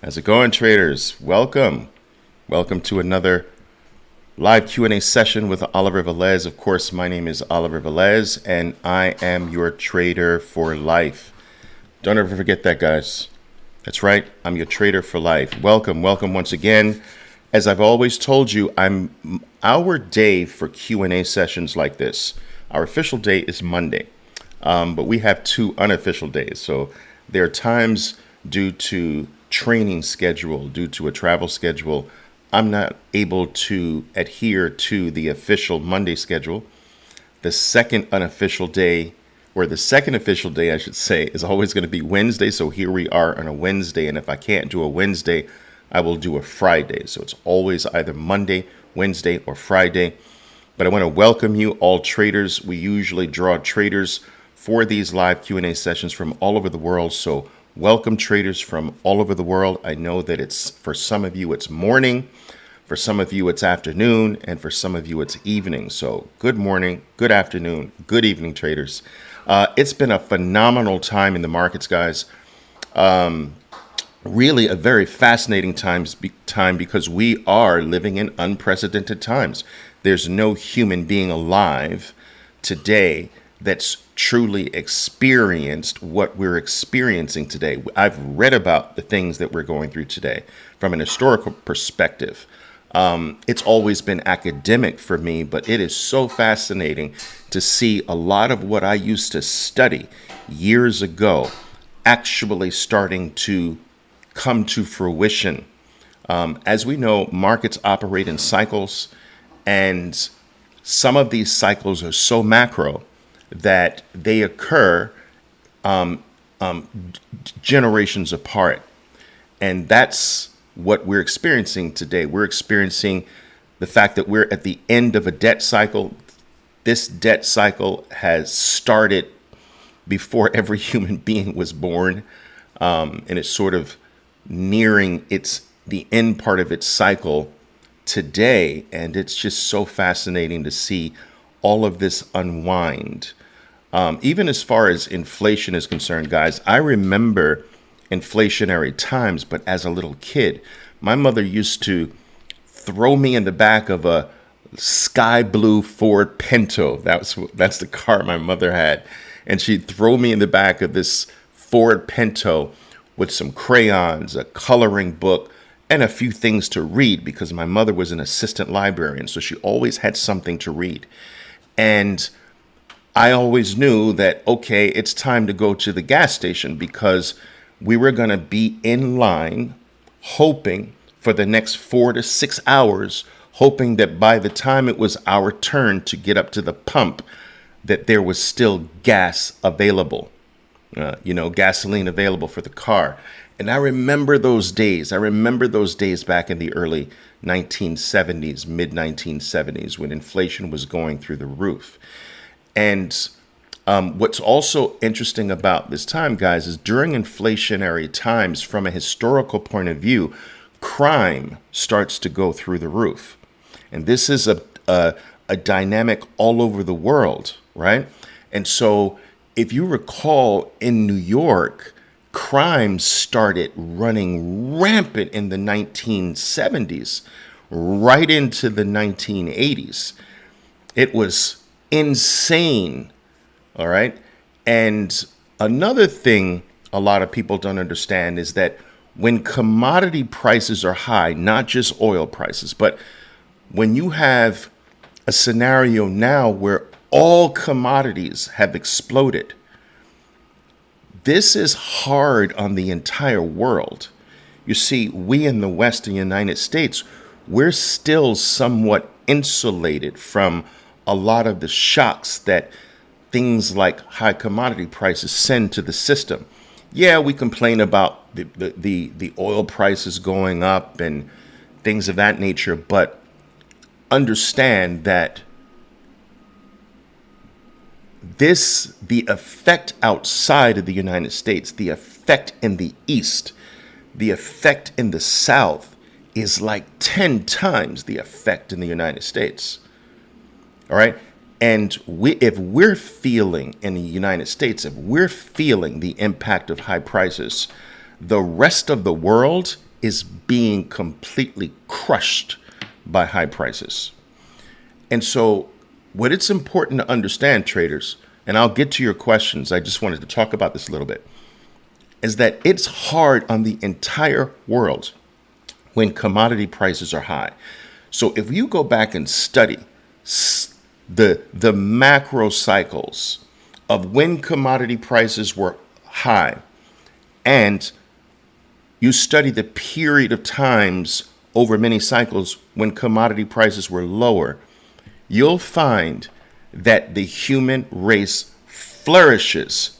How's it going, traders? Welcome. Welcome to another live Q&A session with Oliver Velez. Of course, my name is Oliver Velez, and I am your trader for life. Don't ever forget that, guys. That's right. I'm your trader for life. Welcome once again. As I've always told you, our day for Q&A sessions like this. Our official day is Monday, but we have two unofficial days. So there are times due to training schedule, due to a travel schedule, I'm not able to adhere to the official Monday schedule. The second unofficial day, or the second official day, I should say, is always going to be Wednesday. So here we are on a Wednesday. And if I can't do a Wednesday, I will do a Friday. So it's always either Monday, Wednesday, or Friday. But I want to welcome you, all traders. We usually draw traders for these live Q&A sessions from all over the world. So welcome, traders from all over the world. I know that it's, for some of you, it's morning. For some of you, it's afternoon. And for some of you, it's evening. So good morning, good afternoon, good evening, traders. It's been a phenomenal time in the markets, guys. Really a very fascinating time because we are living in unprecedented times. There's no human being alive today that's truly experienced what we're experiencing today. I've read about the things that we're going through today from an historical perspective. It's always been academic for me, but it is so fascinating to see a lot of what I used to study years ago actually starting to come to fruition. As we know, markets operate in cycles, and some of these cycles are so macro that they occur generations apart. And that's what we're experiencing today. We're experiencing the fact that we're at the end of a debt cycle. This debt cycle has started before every human being was born, and it's sort of nearing the end part of its cycle today. And it's just so fascinating to see all of this unwind. Even as far as inflation is concerned, guys, I remember inflationary times, but as a little kid, my mother used to throw me in the back of a sky blue Ford Pinto. That's the car my mother had. And she'd throw me in the back of this Ford Pinto with some crayons, a coloring book, and a few things to read, because my mother was an assistant librarian, so she always had something to read. And I always knew that, okay, it's time to go to the gas station, because we were going to be in line hoping for the next 4 to 6 hours, hoping that by the time it was our turn to get up to the pump, that there was still gas available, gasoline available for the car. And I remember those days. I remember those days back in the early 1970s, mid 1970s, when inflation was going through the roof. And what's also interesting about this time, guys, is during inflationary times, from a historical point of view, crime starts to go through the roof. And this is a dynamic all over the world, right? And so if you recall, in New York, crime started running rampant in the 1970s, right into the 1980s. It was insane. All right. And another thing a lot of people don't understand is that when commodity prices are high, not just oil prices, but when you have a scenario now where all commodities have exploded, this is hard on the entire world. You see, we in the Western United States, we're still somewhat insulated from a lot of the shocks that things like high commodity prices send to the system. Yeah, we complain about the oil prices going up and things of that nature, but understand that the effect outside of the United States, the effect in the East, the effect in the South is like 10 times the effect in the United States. All right. And if we're feeling in the United States, if we're feeling the impact of high prices, the rest of the world is being completely crushed by high prices. And so what it's important to understand, traders, and I'll get to your questions, I just wanted to talk about this a little bit, is that it's hard on the entire world when commodity prices are high. So if you go back and study the macro cycles of when commodity prices were high, and you study the period of times over many cycles when commodity prices were lower, you'll find that the human race flourishes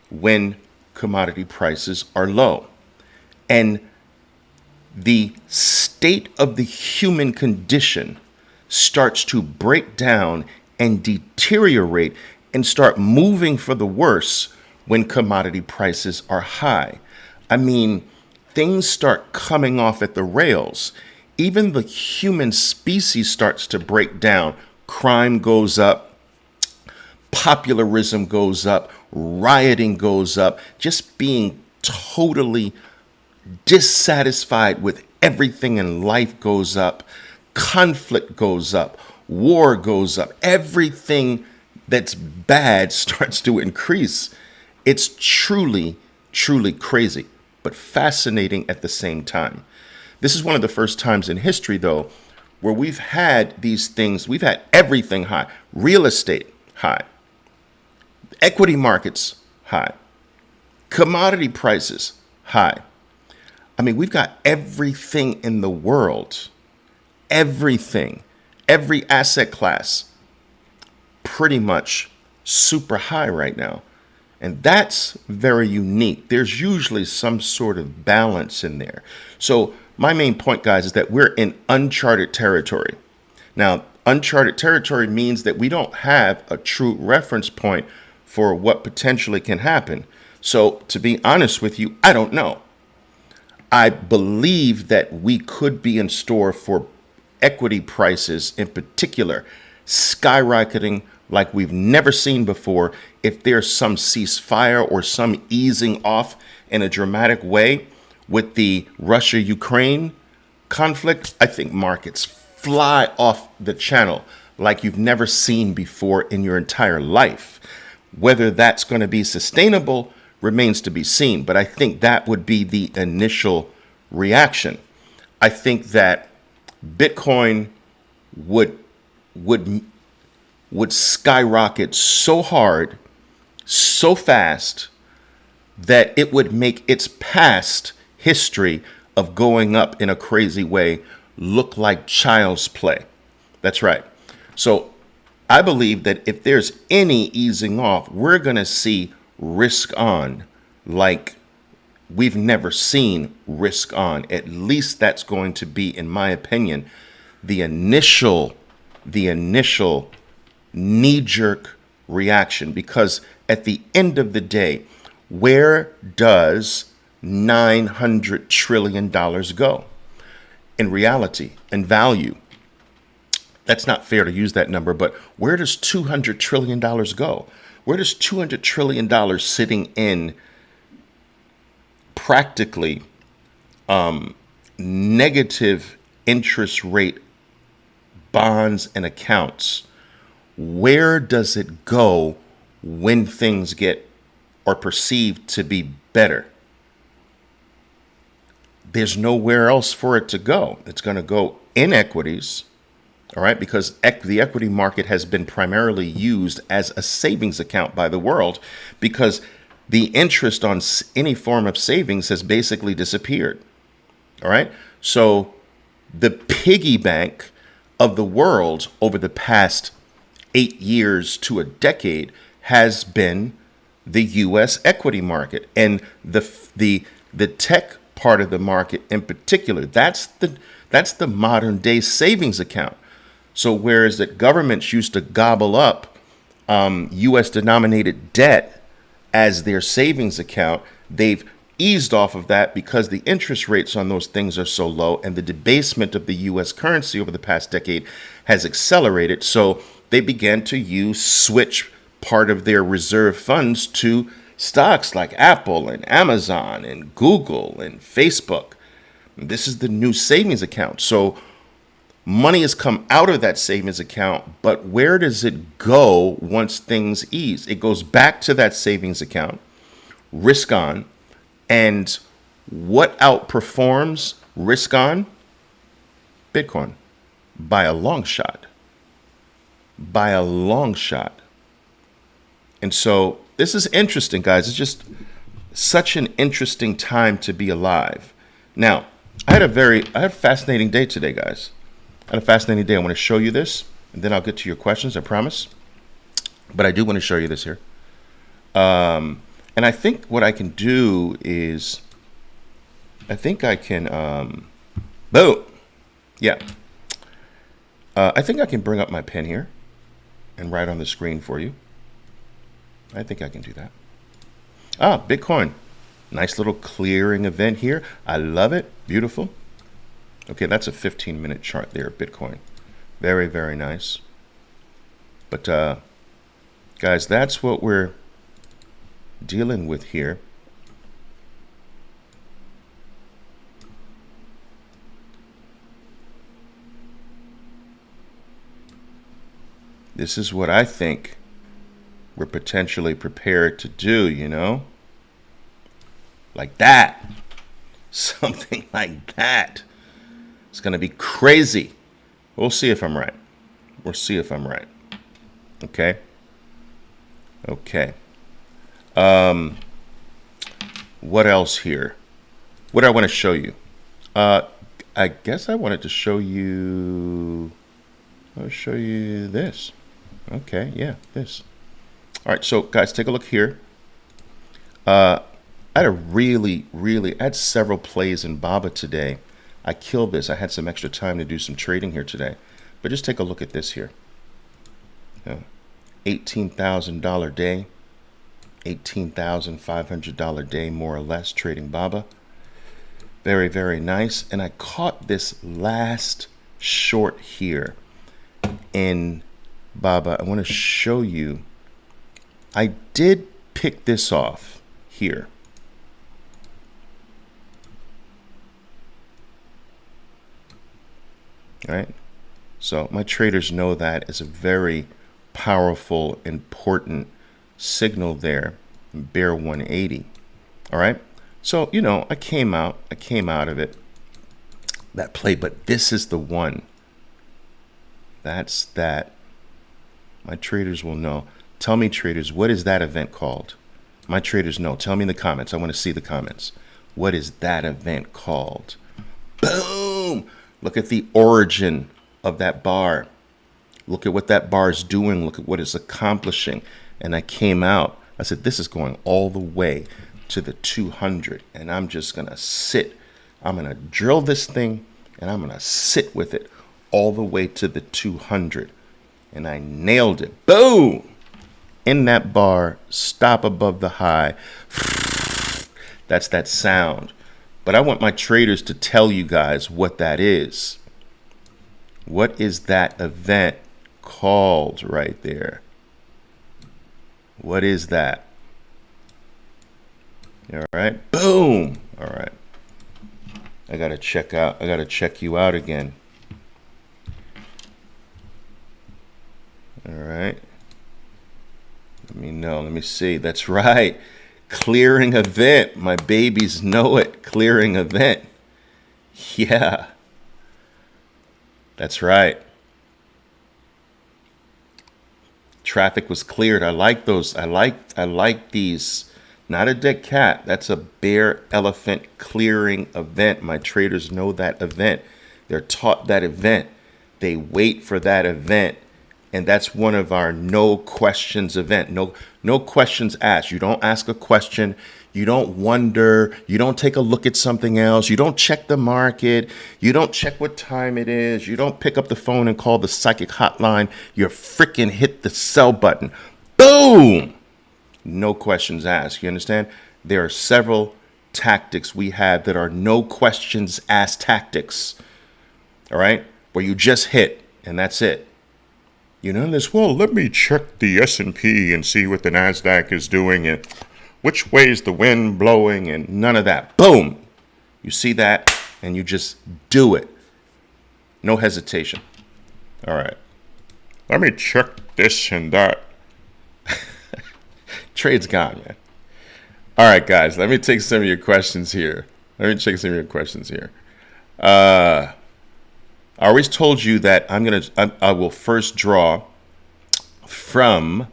when commodity prices are low. And the state of the human condition starts to break down and deteriorate and start moving for the worse when commodity prices are high. I mean, things start coming off at the rails. Even the human species starts to break down. Crime goes up, popularism goes up, rioting goes up, just being totally dissatisfied with everything in life goes up, conflict goes up, war goes up, everything that's bad starts to increase. It's truly, truly crazy, but fascinating at the same time. This is one of the first times in history, though, where we've had these things, we've had everything high, real estate high, equity markets high, commodity prices high. I mean, we've got everything in the world, everything, every asset class, pretty much super high right now. And that's very unique. There's usually some sort of balance in there. So my main point, guys, is that we're in uncharted territory. Now, uncharted territory means that we don't have a true reference point for what potentially can happen. So to be honest with you, I don't know. I believe that we could be in store for equity prices in particular skyrocketing like we've never seen before if there's some ceasefire or some easing off in a dramatic way with the Russia-Ukraine conflict. I think markets fly off the channel like you've never seen before in your entire life. Whether that's going to be sustainable remains to be seen, but I think that would be the initial reaction. I think that Bitcoin would skyrocket so hard, so fast, that it would make its past history of going up in a crazy way look like child's play. That's right. So I believe that if there's any easing off, we're going to see risk on like we've never seen risk on. At least that's going to be, in my opinion, the initial knee-jerk reaction. Because at the end of the day, where does $900 trillion go? In reality, in value, that's not fair to use that number, but where does $200 trillion go? Where does $200 trillion sitting in practically negative interest rate bonds and accounts, where does it go when things get or perceived to be better? There's nowhere else for it to go. It's going to go in equities, all right, because the equity market has been primarily used as a savings account by the world because the interest on any form of savings has basically disappeared, all right? So the piggy bank of the world over the past 8 years to a decade has been the U.S. equity market and the tech part of the market in particular. That's the modern day savings account. So whereas the governments used to gobble up U.S. denominated debt as their savings account, they've eased off of that because the interest rates on those things are so low and the debasement of the U.S. currency over the past decade has accelerated. So they began to switch part of their reserve funds to stocks like Apple and Amazon and Google and Facebook. This is the new savings account. So money has come out of that savings account, but where does it go once things ease? It goes back to that savings account, risk on, and what outperforms risk on? Bitcoin by a long shot. By a long shot. And so this is interesting, guys. It's just such an interesting time to be alive. Now, I had a fascinating day today, guys. I had a fascinating day. I want to show you this, and then I'll get to your questions, I promise. But I do want to show you this here. And I think what I can do is, I think I can, boom. Yeah. I think I can bring up my pen here and write on the screen for you. I think I can do that. Bitcoin. Nice little clearing event here. I love it. Beautiful. Okay, that's a 15-minute chart there, Bitcoin. Very, very nice. But, guys, that's what we're dealing with here. This is what I think we're potentially prepared to do, you know? Like that. Something like that. It's going to be crazy. We'll see if I'm right. We'll see if I'm right. Okay? Okay. What else here? What do I want to show you? I guess I wanted to show you... I'll show you this. Okay, yeah, this. All right, so guys, take a look here. I had I had several plays in Baba today. I killed this. I had some extra time to do some trading here today. But just take a look at this here. $18,000 day, $18,500 day, more or less, trading Baba. Very, very nice. And I caught this last short here in Baba. I want to show you. I did pick this off here. All right. So my traders know that is a very powerful, important signal there. Bear 180. All right. So, you know, I came out of it, that play, but this is the one. That's that. My traders will know. Tell me, traders, what is that event called? My traders know. Tell me in the comments. I want to see the comments. What is that event called? Boom! Look at the origin of that bar. Look at what that bar is doing. Look at what it's accomplishing. And I came out. I said, this is going all the way to the 200. And I'm just going to sit. I'm going to drill this thing, and I'm going to sit with it all the way to the 200. And I nailed it. Boom! In that bar, stop above the high. That's that sound. But I want my traders to tell you guys what that is. What is that event called right there? What is that? All right. Boom. All right. I got to check you out again. All right. Let me know. Let me see. That's right. Clearing event. My babies know it. Clearing event. Yeah. That's right. Traffic was cleared. I like those. I like these. Not a dead cat. That's a bear elephant clearing event. My traders know that event. They're taught that event. They wait for that event. And that's one of our no questions event. No questions asked. You don't ask a question. You don't wonder. You don't take a look at something else. You don't check the market. You don't check what time it is. You don't pick up the phone and call the psychic hotline. You freaking hit the sell button. Boom! No questions asked. You understand? There are several tactics we have that are no questions asked tactics. All right? Where you just hit and that's it. You know this, well, let me check the S&P and see what the NASDAQ is doing and which way is the wind blowing and none of that. Boom. You see that? and you just do it. No hesitation. All right. Let me check this and that. Trade's gone, man. All right, guys, let me take some of your questions here. I always told you that I will first draw from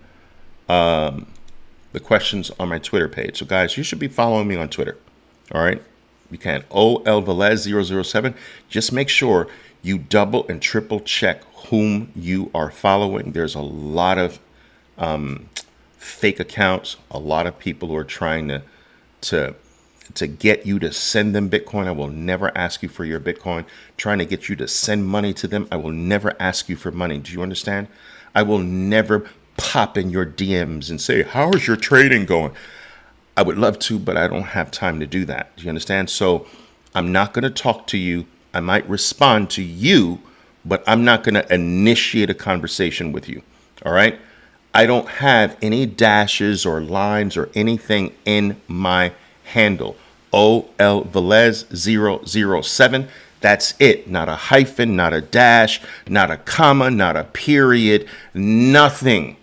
the questions on my Twitter page. So, guys, you should be following me on Twitter. All right? You can. OLVelez007. Just make sure you double and triple check whom you are following. There's a lot of fake accounts, a lot of people who are trying to get you to send them Bitcoin. I will never ask you for your Bitcoin. Trying to get you to send money to them. I will never ask you for money. Do you understand? I will never pop in your DMs and say, how is your trading going? I would love to, but I don't have time to do that. Do you understand? So I'm not going to talk to you. I might respond to you, but I'm not going to initiate a conversation with you. All right? I don't have any dashes or lines or anything in my handle. OLVelez007. That's it. Not a hyphen, not a dash, not a comma, not a period, nothing.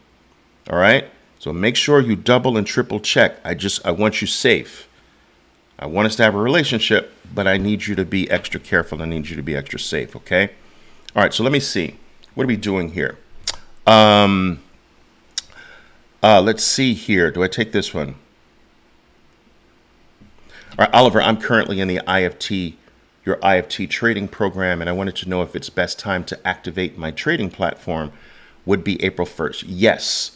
All right? So make sure you double and triple check. I want you safe. I want us to have a relationship, but I need you to be extra careful. I need you to be extra safe, okay? All right, so let me see. What are we doing here? Let's see here. Do I take this one? All right, Oliver, I'm currently in the your IFT trading program, and I wanted to know if it's best time to activate my trading platform would be April 1st. Yes.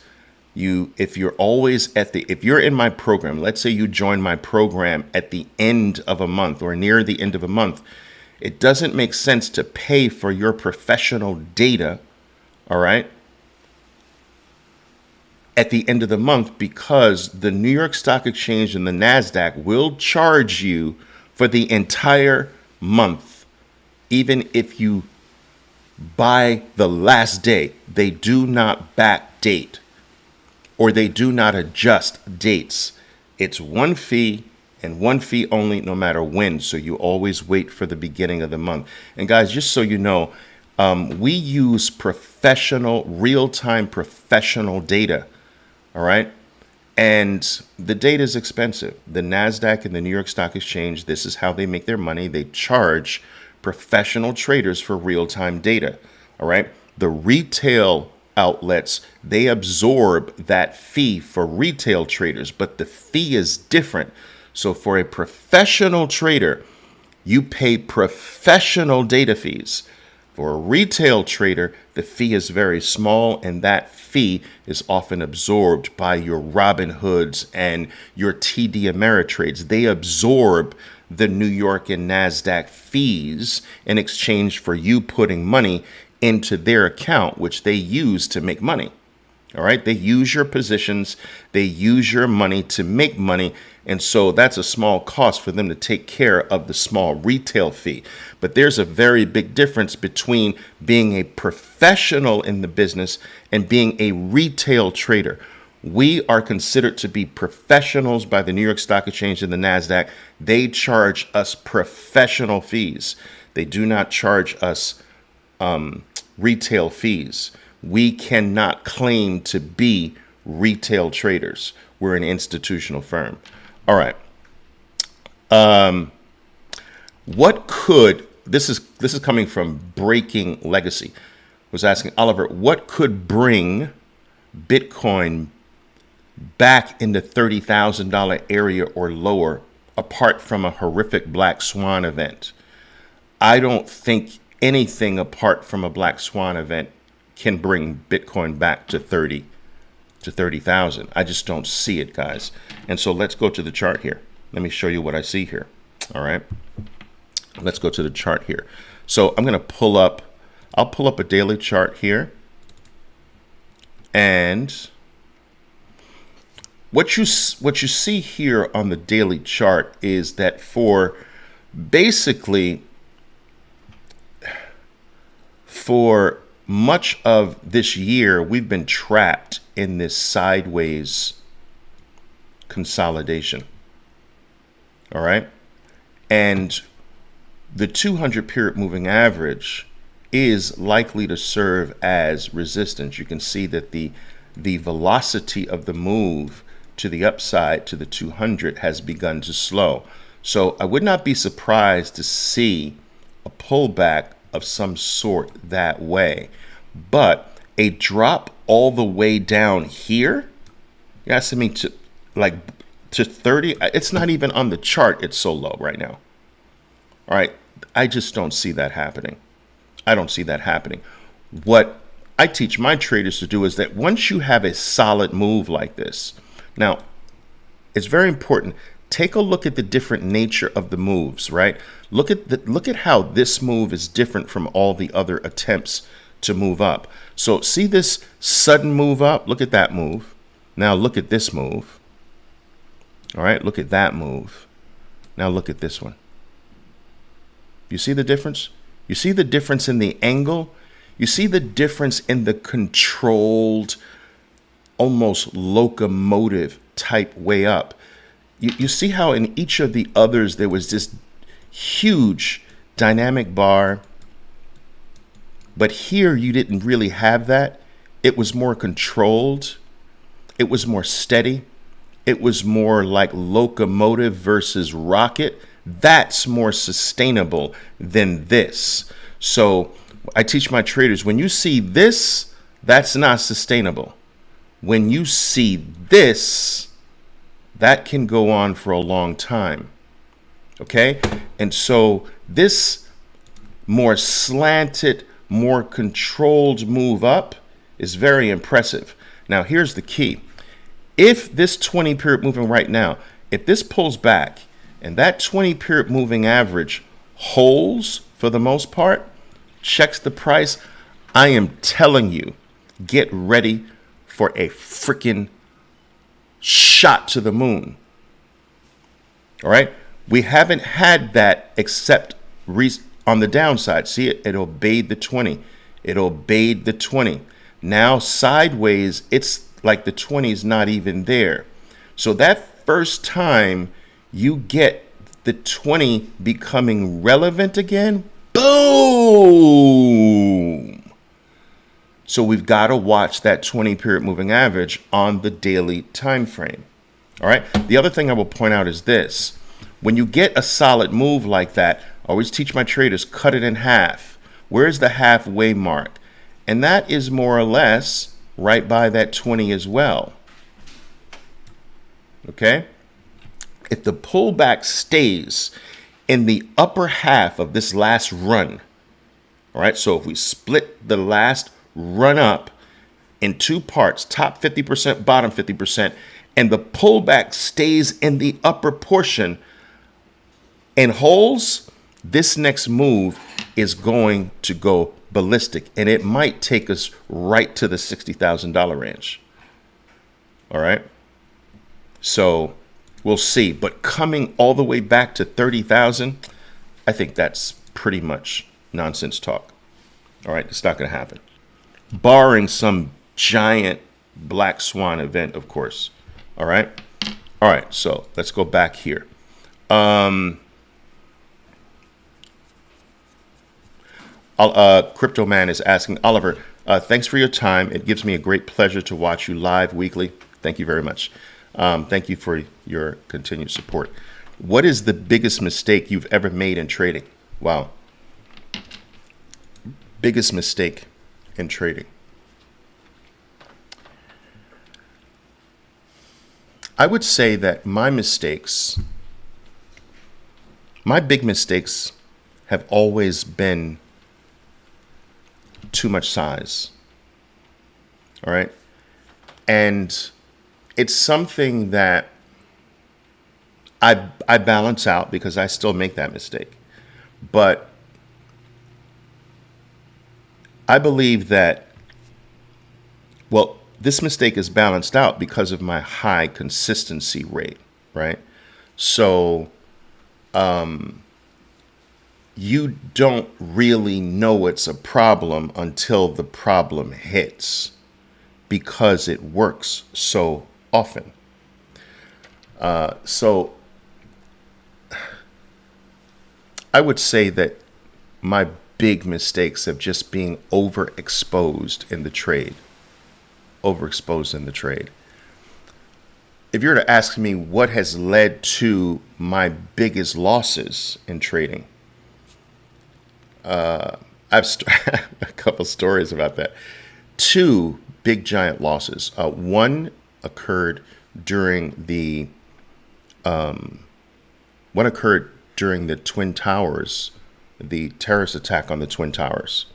If you're in my program, let's say you join my program at the end of a month or near the end of a month, it doesn't make sense to pay for your professional data, all right, at the end of the month, because the New York Stock Exchange and the NASDAQ will charge you for the entire month, even if you buy the last day. They do not backdate, or they do not adjust dates. It's one fee and one fee only, no matter when. So you always wait for the beginning of the month. And guys, just so you know, we use real-time professional data. All right. And the data is expensive. The NASDAQ and the New York Stock Exchange, this is how they make their money. They charge professional traders for real-time data. All right. The retail outlets, they absorb that fee for retail traders, but the fee is different. So for a professional trader, you pay professional data fees. For a retail trader, the fee is very small, and that fee is often absorbed by your Robinhoods and your TD Ameritrades. They absorb the New York and NASDAQ fees in exchange for you putting money into their account, which they use to make money. All right. They use your positions. They use your money to make money. And so that's a small cost for them to take care of the small retail fee. But there's a very big difference between being a professional in the business and being a retail trader. We are considered to be professionals by the New York Stock Exchange and the NASDAQ. They charge us professional fees. They do not charge us retail fees. We cannot claim to be retail traders. We're an institutional firm. All right. This is coming from Breaking Legacy, was asking, Oliver, what could bring Bitcoin back in the $30,000 area or lower, apart from a horrific black swan event? I don't think anything apart from a black swan event can bring Bitcoin back to 30,000. I just don't see it, guys. And so let's go to the chart here. Let me show you what I see here. All right. Let's go to the chart here. So I'm going to I'll pull up a daily chart here. And what you see here on the daily chart is that for much of this year, we've been trapped in this sideways consolidation. All right. And the 200 period moving average is likely to serve as resistance. You can see that the velocity of the move to the upside to the 200 has begun to slow. So I would not be surprised to see a pullback of some sort that way. But a drop all the way down here, you're asking me to like to 30, it's not even on the chart, it's so low right now. All right, I just don't see that happening. I don't see that happening. What I teach my traders to do is that once you have a solid move like this, now it's very important. Take a look at the different nature of the moves, right? Look at how this move is different from all the other attempts to move up. So see this sudden move up? Look at that move. Now look at this move. All right, look at that move. Now look at this one. You see the difference? You see the difference in the angle? You see the difference in the controlled, almost locomotive type way up. You see how in each of the others there was this huge dynamic bar, but here you didn't really have that. It was more controlled. It was more steady. It was more like locomotive versus rocket. That's more sustainable than this. So I teach my traders, when you see this, that's not sustainable. When you see this, that can go on for a long time. Okay? And so this more slanted, more controlled move up is very impressive. Now, here's the key. If this 20 period moving right now, if this pulls back and that 20 period moving average holds for the most part, checks the price, I am telling you, get ready for a freaking shot to the moon. All right. We haven't had that except on the downside. See it? It obeyed the 20. It obeyed the 20. Now sideways, it's like the 20 is not even there. So that first time you get the 20 becoming relevant again, boom. So we've got to watch that 20 period moving average on the daily time frame. All right. The other thing I will point out is this. When you get a solid move like that, I always teach my traders, cut it in half. Where's the halfway mark? And that is more or less right by that 20 as well. Okay. If the pullback stays in the upper half of this last run, all right, so if we split the last run up in two parts, top 50%, bottom 50%, and the pullback stays in the upper portion and holds, this next move is going to go ballistic, and it might take us right to the $60,000 range. All right. So we'll see. But coming all the way back to 30,000, I think that's pretty much nonsense talk. All right. It's not going to happen. Barring some giant black swan event, of course. All right. All right. So let's go back here. Crypto Man is asking, Oliver, thanks for your time. It gives me a great pleasure to watch you live weekly. Thank you very much. Thank you for your continued support. What is the biggest mistake you've ever made in trading? Wow. Biggest mistake in trading. I would say that my big mistakes have always been too much size. All right. And it's something that I balance out because I still make that mistake. But I believe that, well, this mistake is balanced out because of my high consistency rate, right? So you don't really know it's a problem until the problem hits because it works so often. So I would say that my big mistakes have just being overexposed in the trade. Overexposed in the trade. If you were to ask me what has led to my biggest losses in trading, a couple stories about that. Two big giant losses. One occurred during the Twin Towers, the terrorist attack on the Twin Towers.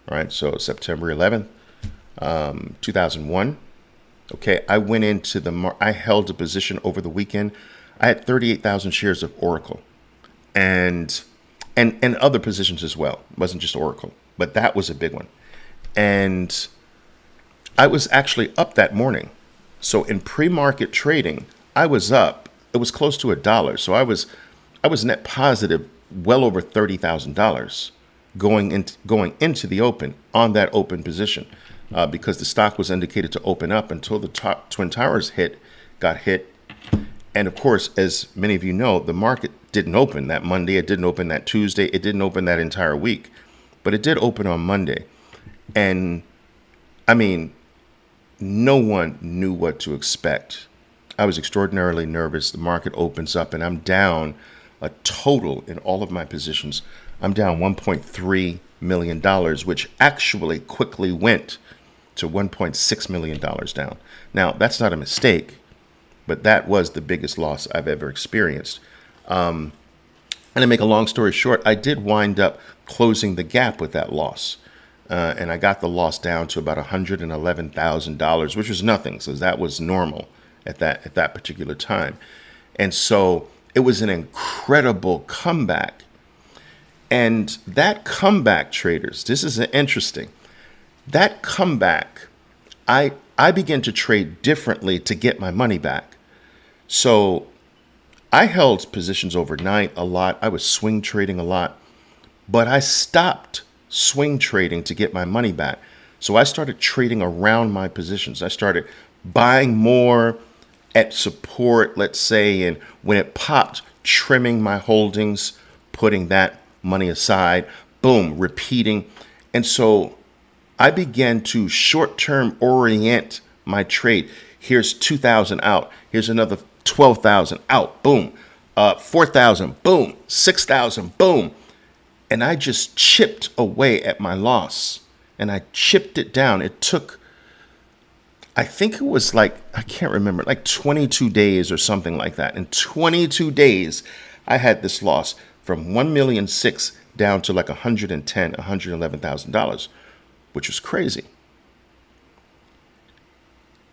All right, so September 11th, 2001. Okay, I went into I held a position over the weekend. I had 38,000 shares of Oracle, and other positions as well. It wasn't just Oracle, but that was a big one. And I was actually up that morning. So in pre-market trading, I was up. It was close to $1. So I was net positive, well over $30,000 going into the open on that open position, because the stock was indicated to open up until the Twin Towers got hit. And of course, as many of you know, the market didn't open that Monday. It didn't open that Tuesday. It didn't open that entire week, but it did open on Monday. And I mean, no one knew what to expect. I was extraordinarily nervous. The market opens up and I'm down a total in all of my positions. I'm down $1.3 million, which actually quickly went to $1.6 million down. Now, that's not a mistake, but that was the biggest loss I've ever experienced. And to make a long story short, I did wind up closing the gap with that loss. And I got the loss down to about $111,000, which was nothing. So that was normal at that particular time. And so it was an incredible comeback. And that comeback, traders, this is interesting. That comeback, I began to trade differently to get my money back. So I held positions overnight a lot. I was swing trading a lot, but I stopped swing trading to get my money back. So I started trading around my positions. I started buying more at support, let's say, and when it popped, trimming my holdings, putting that money aside, boom, repeating. And so I began to short-term orient my trade. Here's 2,000 out. Here's another 12,000 out. Boom. 4,000. Boom. 6,000. Boom. And I just chipped away at my loss. And I chipped it down. It took, I think it was like, I can't remember, like 22 days or something like that. In 22 days, I had this loss from $1.6 million down to like $110,000, $111,000, which was crazy.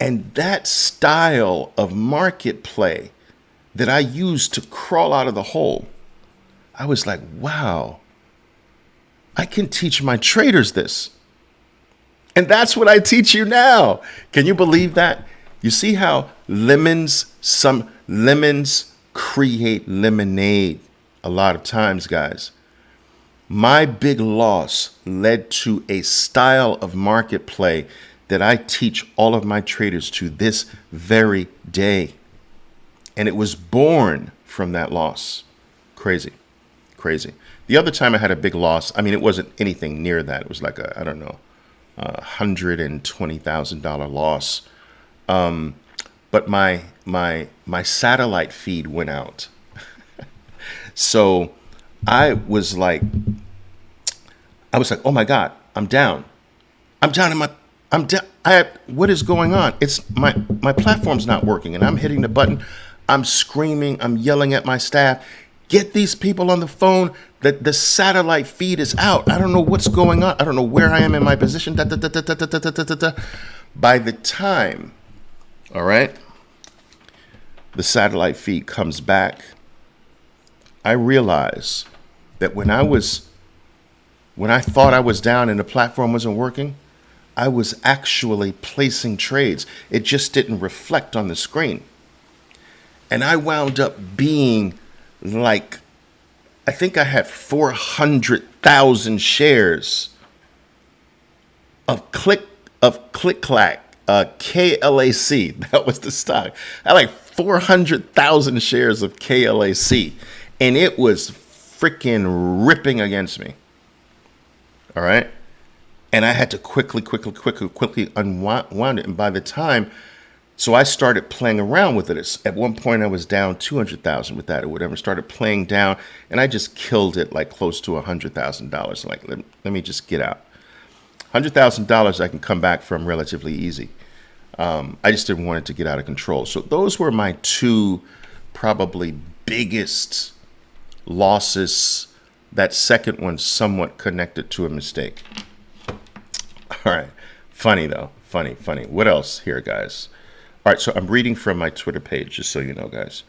And that style of market play that I used to crawl out of the hole, I was like, wow, I can teach my traders this. And that's what I teach you now. Can you believe that? You see how some lemons create lemonade a lot of times, guys. My big loss led to a style of market play that I teach all of my traders to this very day. And it was born from that loss. Crazy, crazy. The other time I had a big loss, I mean, it wasn't anything near that. It was like a, I don't know, $120,000 loss. But my satellite feed went out. So I was like, oh my God, I'm down. I'm down. What is going on? It's my platform's not working, and I'm hitting the button. I'm screaming. I'm yelling at my staff. Get these people on the phone. That the satellite feed is out. I don't know what's going on. I don't know where I am in my position. By the time, all right, the satellite feed comes back, I realize that when I thought I was down and the platform wasn't working, I was actually placing trades. It just didn't reflect on the screen. And I wound up being like, I think I had 400,000 shares of Click Clack, KLAC. That was the stock. I had like 400,000 shares of KLAC, and it was freaking ripping against me. All right. And I had to quickly unwind it. And by the time, so I started playing around with it. At one point, I was down 200,000 with that or whatever. Started playing down, and I just killed it like close to $100,000. Like, let me just get out. $100,000 I can come back from relatively easy. I just didn't want it to get out of control. So those were my two probably biggest losses. That second one somewhat connected to a mistake. All right. Funny, though. Funny. What else here, guys? All right, so I'm reading from my Twitter page, just so you know, guys.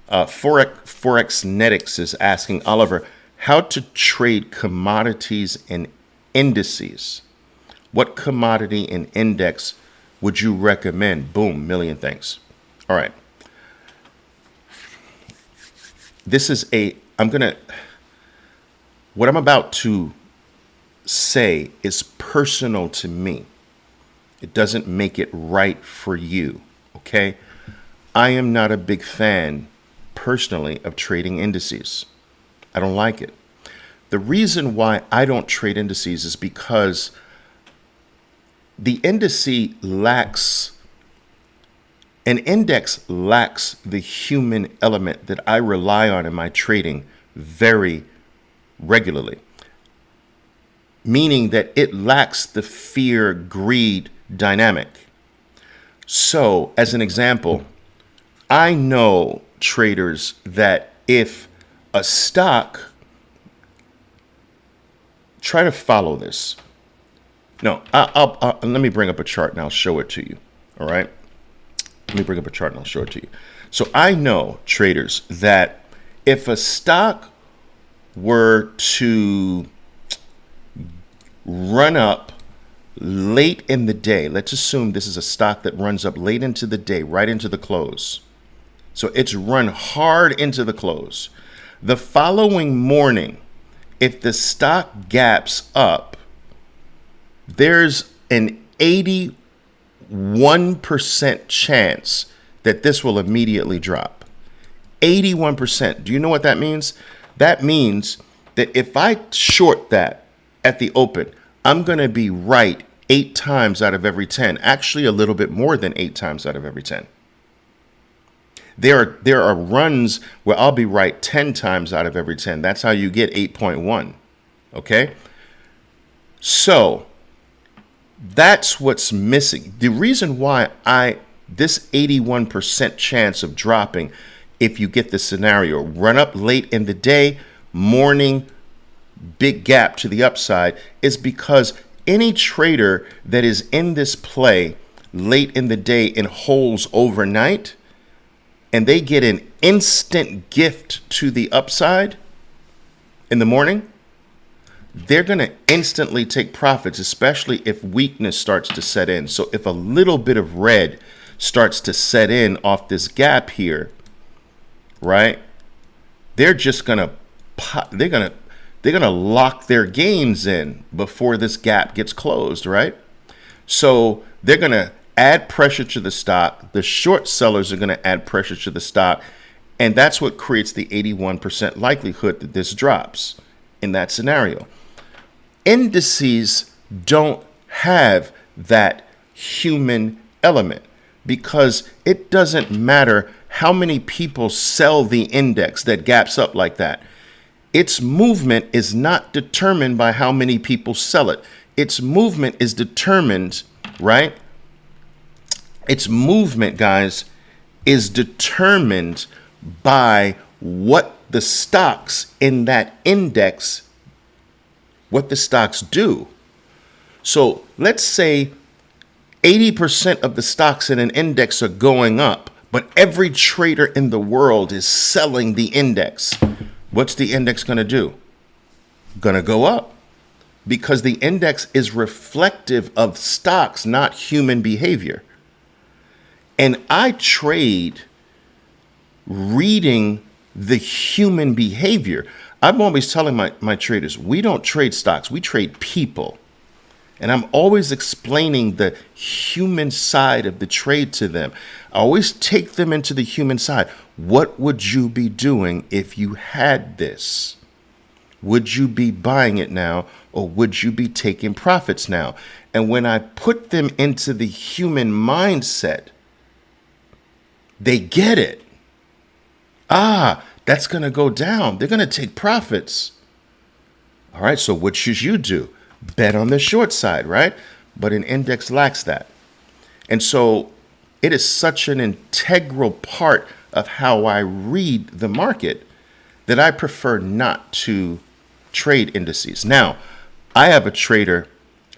Forexnetics is asking, Oliver, how to trade commodities and indices. What commodity and index would you recommend? Boom, million thanks. All right. This is what I'm about to say is personal to me. It doesn't make it right for you, okay? I am not a big fan, personally, of trading indices. I don't like it. The reason why I don't trade indices is because the an index lacks the human element that I rely on in my trading very regularly. Meaning that it lacks the fear, greed dynamic. So, as an example, I know traders that if a stock, try to follow this. No, let me bring up a chart and I'll show it to you. All right. Let me bring up a chart and I'll show it to you. So I know traders that if a stock were to run up late in the day, let's assume this is a stock that runs up late into the day, right into the close. So it's run hard into the close. The following morning, if the stock gaps up, there's an 81% chance that this will immediately drop. 81%. Do you know what that means? That means that if I short that at the open, I'm going to be right 8 times out of every 10. Actually, a little bit more than 8 times out of every 10. There are runs where I'll be right 10 times out of every 10. That's how you get 8.1. Okay? So, that's what's missing. The reason why this 81% chance of dropping, if you get the scenario, run up late in the day, morning, big gap to the upside, is because any trader that is in this play late in the day and holds overnight, and they get an instant gift to the upside in the morning, they're going to instantly take profits, especially if weakness starts to set in. So if a little bit of red starts to set in off this gap here, right? They're just going to they're going to lock their gains in before this gap gets closed, right? So they're going to add pressure to the stock. The short sellers are going to add pressure to the stock, and that's what creates the 81% likelihood that this drops in that scenario. Indices don't have that human element because it doesn't matter how many people sell the index that gaps up like that. Its movement is not determined by how many people sell it. Its movement is determined, right? Its movement, guys, is determined by what the stocks in that index, what the stocks do. So let's say 80% of the stocks in an index are going up, but every trader in the world is selling the index. What's the index going to do? Going to go up, because the index is reflective of stocks, not human behavior. And I trade reading the human behavior. I'm always telling my traders, we don't trade stocks, we trade people. And I'm always explaining the human side of the trade to them. I always take them into the human side. What would you be doing if you had this? Would you be buying it now, or would you be taking profits now? And when I put them into the human mindset, they get it. That's going to go down. They're going to take profits. All right, so what should you do? Bet on the short side, right? But an index lacks that. And so it is such an integral part of how I read the market that I prefer not to trade indices. Now, I have a trader,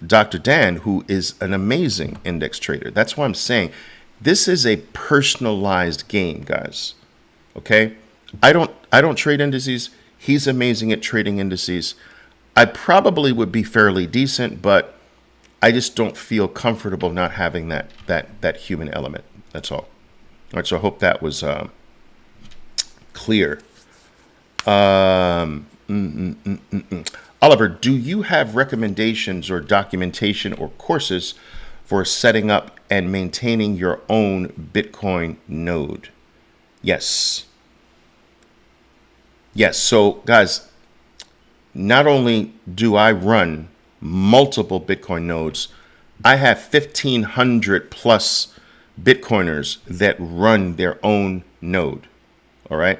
Dr. Dan, who is an amazing index trader. That's why I'm saying this is a personalized game, guys. Okay? I don't trade indices. He's amazing at trading indices. I probably would be fairly decent, but I just don't feel comfortable not having that human element. That's all. All right, so I hope that was clear. Oliver, do you have recommendations or documentation or courses for setting up and maintaining your own Bitcoin node? Yes. Yes. So, guys, not only do I run multiple Bitcoin nodes, I have 1,500 plus Bitcoiners that run their own node. All right.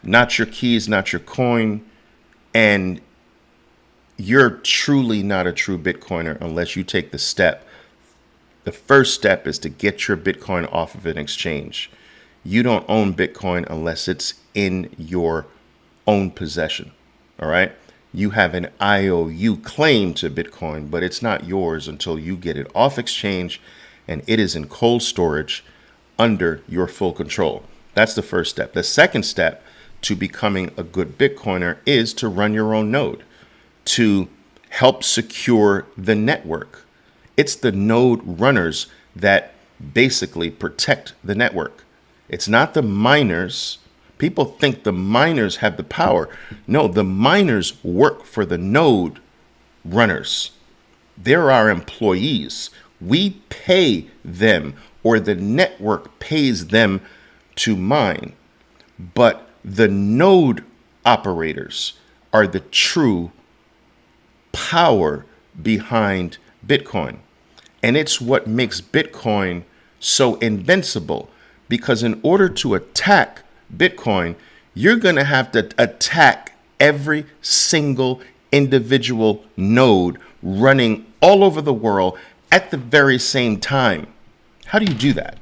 Not your keys, not your coin. And you're truly not a true Bitcoiner unless you take the step. The first step is to get your Bitcoin off of an exchange. You don't own Bitcoin unless it's in your own possession. All right. You have an IOU claim to Bitcoin, but it's not yours until you get it off exchange and it is in cold storage under your full control. That's the first step. The second step to becoming a good Bitcoiner is to run your own node, to help secure the network. It's the node runners that basically protect the network. It's not the miners. People think the miners have the power. No, the miners work for the node runners. They're our employees. We pay them, or the network pays them to mine. But the node operators are the true power behind Bitcoin. And it's what makes Bitcoin so invincible, because in order to attack Bitcoin, you're going to have to attack every single individual node running all over the world at the very same time. How do you do that?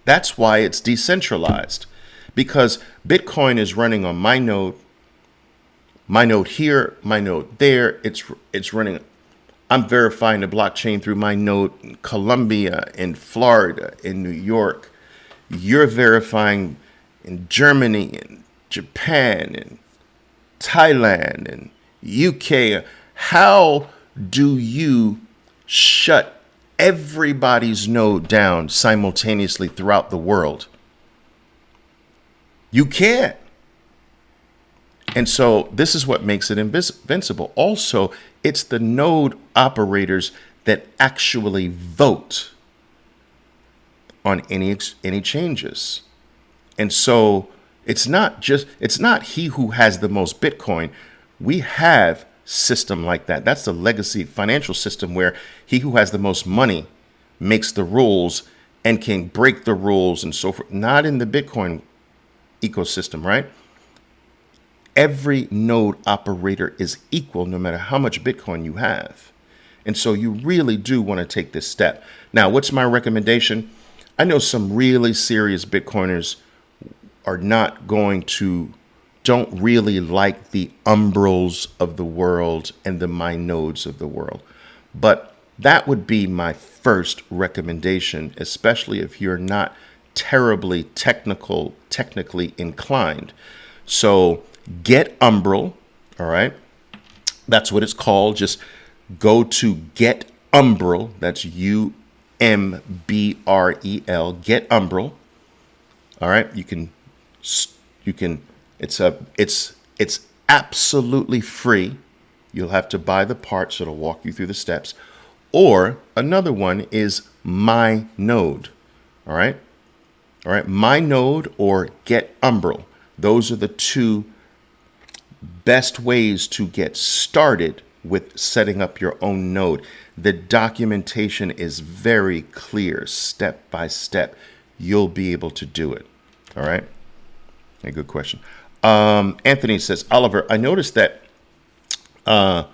That's why it's decentralized, because Bitcoin is running on my node here, my node there. It's running. I'm verifying the blockchain through my node in Colombia, in Florida, in New York. You're verifying in Germany, in Japan, in Thailand, in UK. How do you shut everybody's node down simultaneously throughout the world? You can't. And so this is what makes it invincible. Also, it's the node operators that actually vote on any changes. And so it's not he who has the most Bitcoin. We have system like that. That's the legacy financial system where he who has the most money makes the rules and can break the rules and so forth. Not in the Bitcoin ecosystem, right? Every node operator is equal no matter how much Bitcoin you have. And so you really do want to take this step. Now, what's my recommendation? I know some really serious Bitcoiners don't really like the Umbrals of the world and the My Nodes of the world. But that would be my first recommendation, especially if you're not terribly technically inclined. So get Umbral, all right? That's what it's called. Just go to Get Umbral. That's UMBREL. Get Umbral. All right, you can. It's absolutely free. You'll have to buy the part, so it'll walk you through the steps. Or another one is My Node. All right. All right. My Node or Get Umbral. Those are the two best ways to get started with setting up your own node. The documentation is very clear, step by step. You'll be able to do it. All right. A good question. Anthony says, Oliver, I noticed that a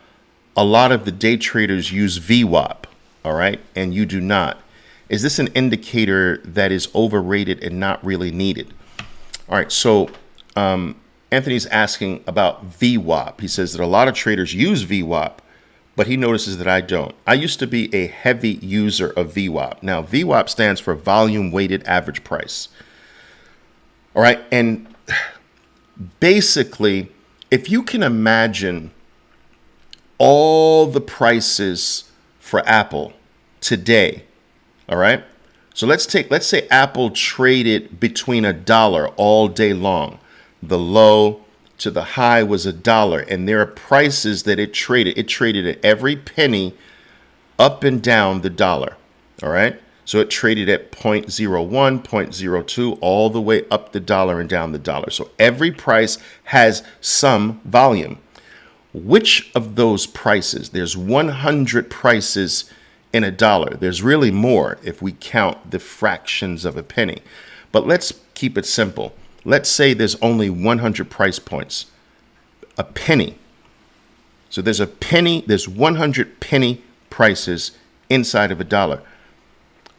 lot of the day traders use VWAP, all right, and you do not. Is this an indicator that is overrated and not really needed? All right, so Anthony's asking about VWAP. He says that a lot of traders use VWAP, but he notices that I don't. I used to be a heavy user of VWAP. Now, VWAP stands for Volume Weighted Average Price. All right, and basically, if you can imagine all the prices for Apple today, all right? So let's say Apple traded between $1 all day long. The low to the high was $1, and there are prices that it traded. It traded at every penny up and down the dollar, all right? So it traded at 0.01, 0.02, all the way up the dollar and down the dollar. So every price has some volume. Which of those prices? There's 100 prices in $1. There's really more if we count the fractions of a penny. But let's keep it simple. Let's say there's only 100 price points. A penny. So there's a penny, there's 100 penny prices inside of $1.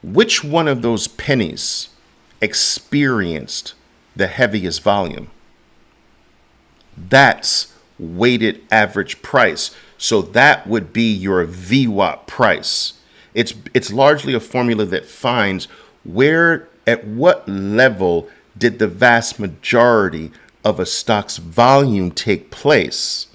Which one of those pennies experienced the heaviest volume? That's weighted average price. So that would be your VWAP price. It's largely a formula that finds where, at what level did the vast majority of a stock's volume take place,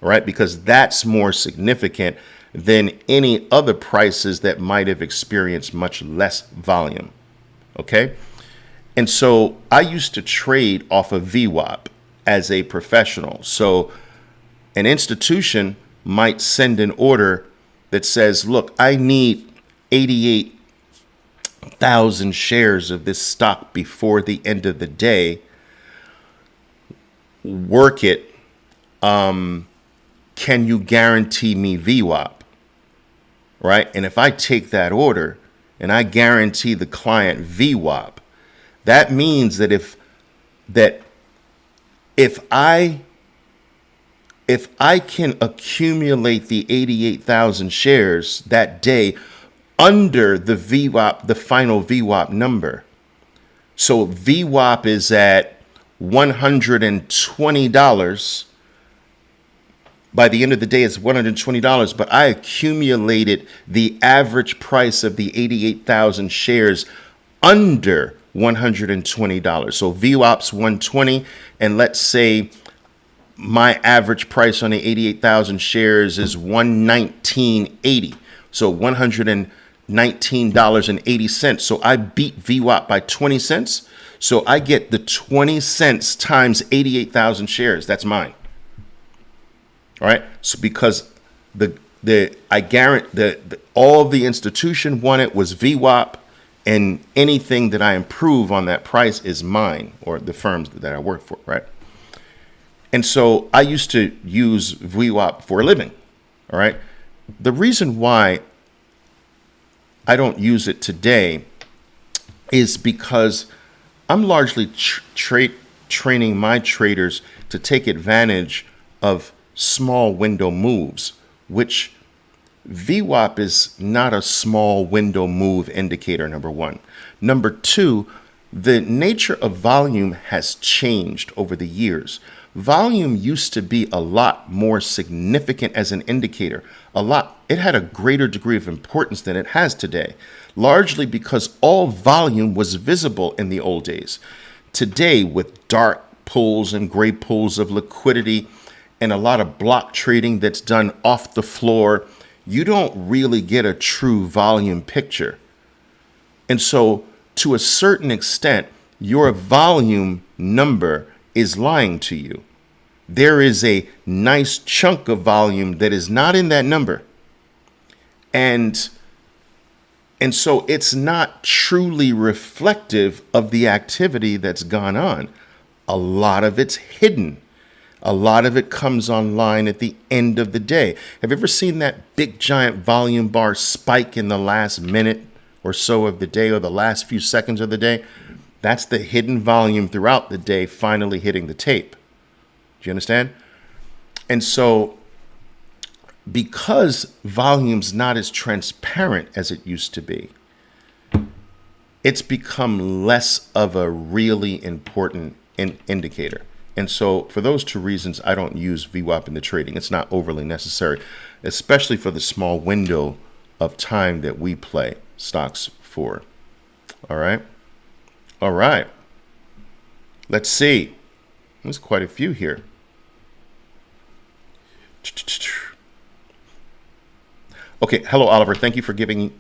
right? Because that's more significant than any other prices that might have experienced much less volume, okay? And so I used to trade off of VWAP as a professional. So an institution might send an order that says, look, I need 88,000 shares of this stock before the end of the day. Work it. Can you guarantee me VWAP? Right? And if I take that order and I guarantee the client VWAP, that means that if I can accumulate the 88,000 shares that day under the VWAP, the final VWAP number. So VWAP is at $120. By the end of the day, it's $120, but I accumulated the average price of the 88,000 shares under $120. So VWAP's 120, and let's say my average price on the 88,000 shares is $119.80. So $119.80. So I beat VWAP by 20 cents. So I get the 20 cents times 88,000 shares. That's mine. All right. So because I guarantee all the institution wanted was VWAP, and anything that I improve on that price is mine, or the firms that I work for, right? And so I used to use VWAP for a living. All right. The reason why I don't use it today is because I'm largely training my traders to take advantage of small window moves, which VWAP is not a small window move indicator, number one. Number two, the nature of volume has changed over the years. Volume used to be a lot more significant as an indicator. It had a greater degree of importance than it has today, largely because all volume was visible in the old days. Today, with dark pools and gray pools of liquidity and a lot of block trading that's done off the floor, you don't really get a true volume picture. And so, to a certain extent, your volume number is lying to you. there is a nice chunk of volume that is not in that number. And so it's not truly reflective of the activity that's gone on. A lot of it's hidden. A lot of it comes online at the end of the day. Have you ever seen that big giant volume bar spike in the last minute or so of the day, or the last few seconds of the day? That's the hidden volume throughout the day finally hitting the tape. Do you understand? And so because volume's not as transparent as it used to be, it's become less of a really important indicator. And so for those two reasons, I don't use VWAP in the trading. It's not overly necessary, especially for the small window of time that we play stocks for. All right. All right. Let's see. There's quite a few here. Okay. Hello, Oliver. Thank you for giving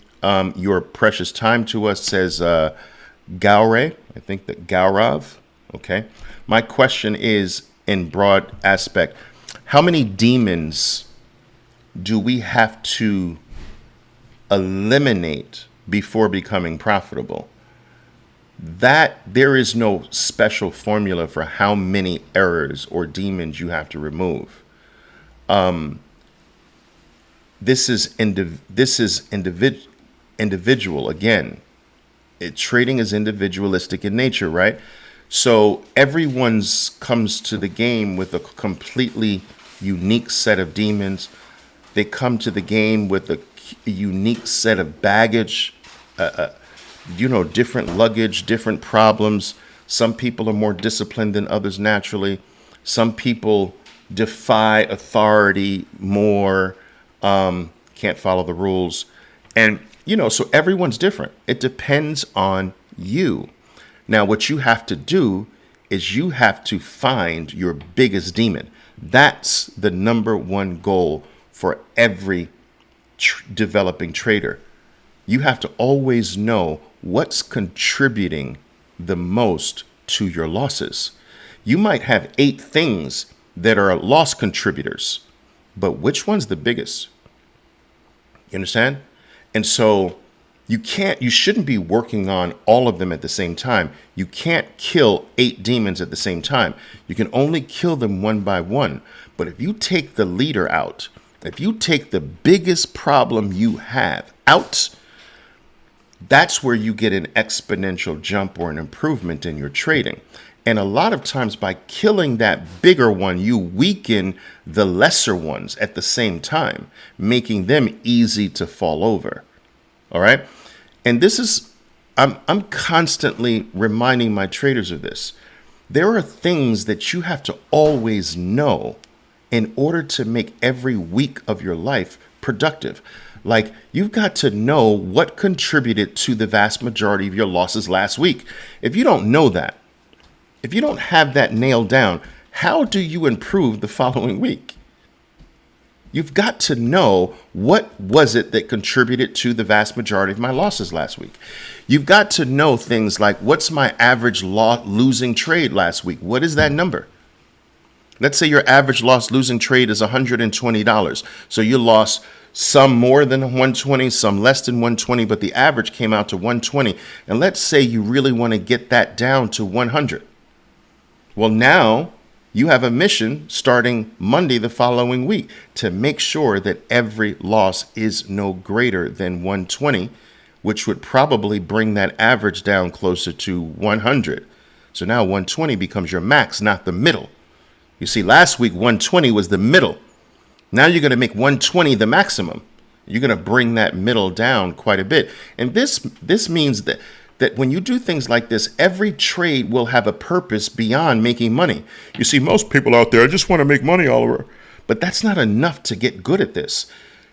your precious time to us, says Gaure. I think that Gaurav. Okay. My question is, in broad aspect, how many demons do we have to eliminate before becoming profitable? That there is no special formula for how many errors or demons you have to remove. This is individual. Again, trading is individualistic in nature, right? So everyone's comes to the game with a completely unique set of demons. They come to the game with a unique set of baggage, different luggage, different problems. Some people are more disciplined than others naturally. Some people defy authority more, can't follow the rules. And, so everyone's different. It depends on you. Now, what you have to do is you have to find your biggest demon. That's the number one goal for every developing trader. You have to always know what's contributing the most to your losses. You might have 8 things that are loss contributors, but which one's the biggest? You understand? And so you shouldn't be working on all of them at the same time. You can't kill 8 demons at the same time. You can only kill them one by one. But if you take the leader out, if you take the biggest problem you have out, that's where you get an exponential jump or an improvement in your trading. And a lot of times by killing that bigger one, you weaken the lesser ones at the same time, making them easy to fall over. All right. And this is, I'm constantly reminding my traders of this. There are things that you have to always know in order to make every week of your life productive. Like, you've got to know what contributed to the vast majority of your losses last week. If you don't know that, if you don't have that nailed down, how do you improve the following week? You've got to know what was it that contributed to the vast majority of my losses last week. You've got to know things like, what's my average losing trade last week? What is that number? Let's say your average loss losing trade is $120. So you lost some more than 120, some less than 120, but the average came out to 120. And let's say you really want to get that down to 100. Well, now you have a mission starting Monday the following week to make sure that every loss is no greater than 120, which would probably bring that average down closer to 100. So now 120 becomes your max, not the middle. You see, last week 120 was the middle. Now you're going to make 120 the maximum. You're going to bring that middle down quite a bit. And this means that when you do things like this, every trade will have a purpose beyond making money. You see, most people out there just want to make money, Oliver. But that's not enough to get good at this.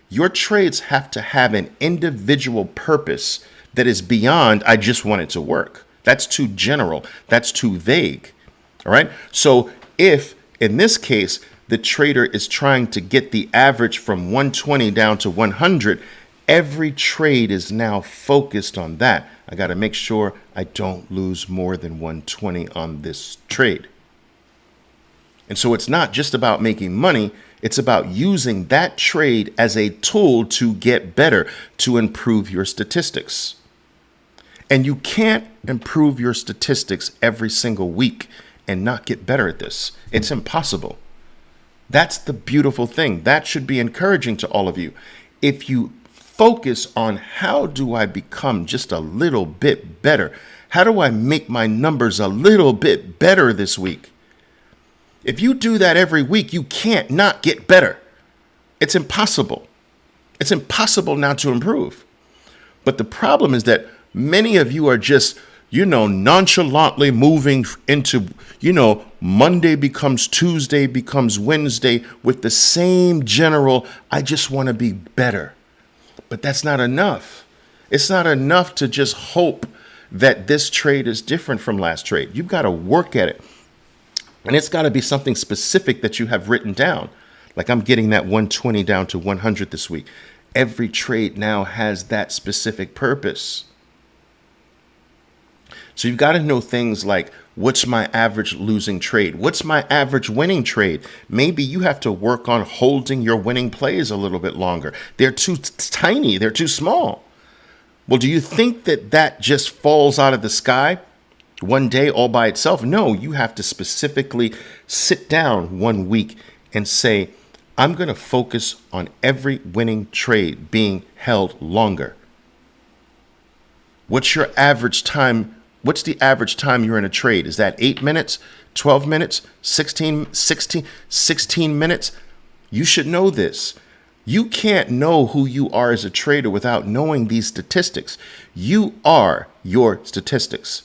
Your trades have to have an individual purpose that is beyond, I just want it to work. That's too general. That's too vague. All right. So if, in this case, the trader is trying to get the average from 120 down to 100, every trade is now focused on that. I got to make sure I don't lose more than 120 on this trade. And so it's not just about making money. It's about using that trade as a tool to get better, to improve your statistics. And you can't improve your statistics every single week and not get better at this. It's impossible. That's the beautiful thing. That should be encouraging to all of you. If you focus on how do I become just a little bit better? How do I make my numbers a little bit better this week? If you do that every week, you can't not get better. It's impossible. It's impossible not to improve. But the problem is that many of you are just, nonchalantly moving into, Monday becomes Tuesday, becomes Wednesday with the same general, I just want to be better. But that's not enough. It's not enough to just hope that this trade is different from last trade. You've got to work at it. And it's got to be something specific that you have written down. Like I'm getting that 120 down to 100 this week. Every trade now has that specific purpose. So you've got to know things like, what's my average losing trade? What's my average winning trade? Maybe you have to work on holding your winning plays a little bit longer. They're too tiny. They're too small. Well, do you think that that just falls out of the sky one day all by itself? No, you have to specifically sit down one week and say, I'm going to focus on every winning trade being held longer. What's your average time? What's the average time you're in a trade? Is that 8 minutes, 12 minutes, 16 minutes? You should know this. You can't know who you are as a trader without knowing these statistics. You are your statistics.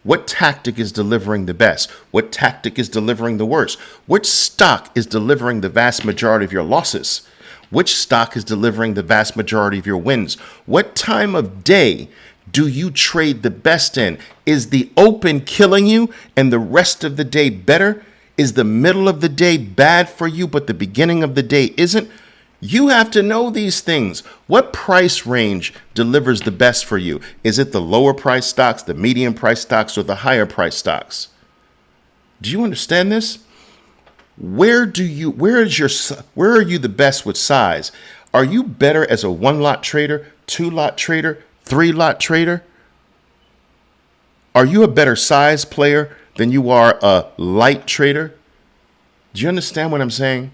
What tactic is delivering the best? What tactic is delivering the worst? Which stock is delivering the vast majority of your losses? Which stock is delivering the vast majority of your wins? What time of day do you trade the best in? Is the open killing you and the rest of the day better? Is the middle of the day bad for you, but the beginning of the day isn't? You have to know these things. What price range delivers the best for you? Is it the lower price stocks, the medium price stocks, or the higher price stocks? Do you understand this? Where are you the best with size? Are you better as a 1-lot trader, 2-lot trader, 3-lot trader? Are you a better size player than you are a light trader? Do you understand what I'm saying?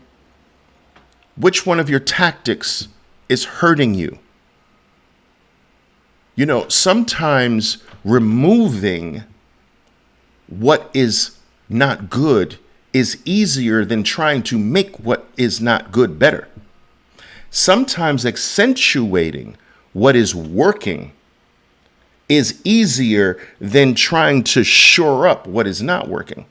Which one of your tactics is hurting you? Sometimes removing what is not good is easier than trying to make what is not good better. Sometimes accentuating what is working is easier than trying to shore up what is not working.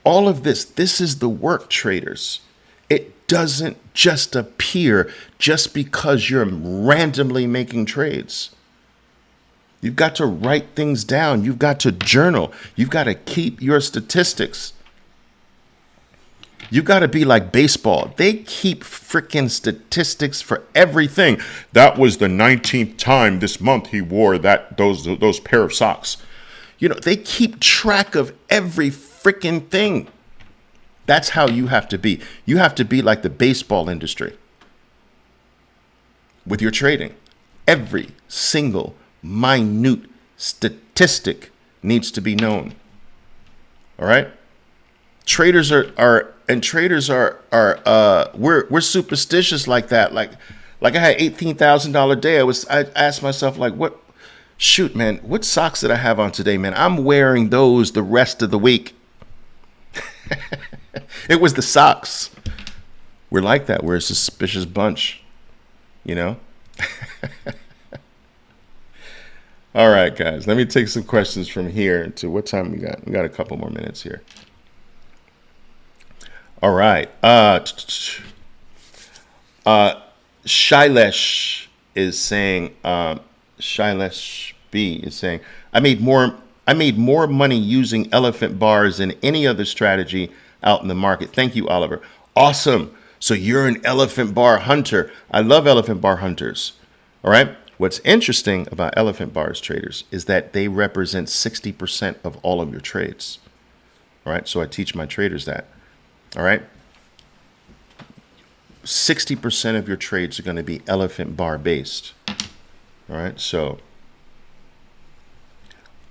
All of this is the work, traders. It doesn't just appear just because you're randomly making trades. You've got to write things down. You've got to journal. You've got to keep your statistics. You got to be like baseball. They keep freaking statistics for everything. That was the 19th time this month he wore those pair of socks. They keep track of every freaking thing. That's how you have to be. You have to be like the baseball industry with your trading. Every single minute statistic needs to be known. All right? Traders are we're superstitious like that. Like I had $18,000 day. I asked myself, like, what socks did I have on today, man? I'm wearing those the rest of the week. It was the socks. We're like that. We're a suspicious bunch, All right, guys, let me take some questions from here to what time we got. We got a couple more minutes here. All right. Shailesh is saying, Shailesh B is saying, I made more money using elephant bars than any other strategy out in the market. Thank you, Oliver. Awesome. So you're an elephant bar hunter. I love elephant bar hunters. All right. What's interesting about elephant bars traders is that they represent 60% of all of your trades. All right. So I teach my traders that. All right. 60% of your trades are going to be elephant bar based. All right. So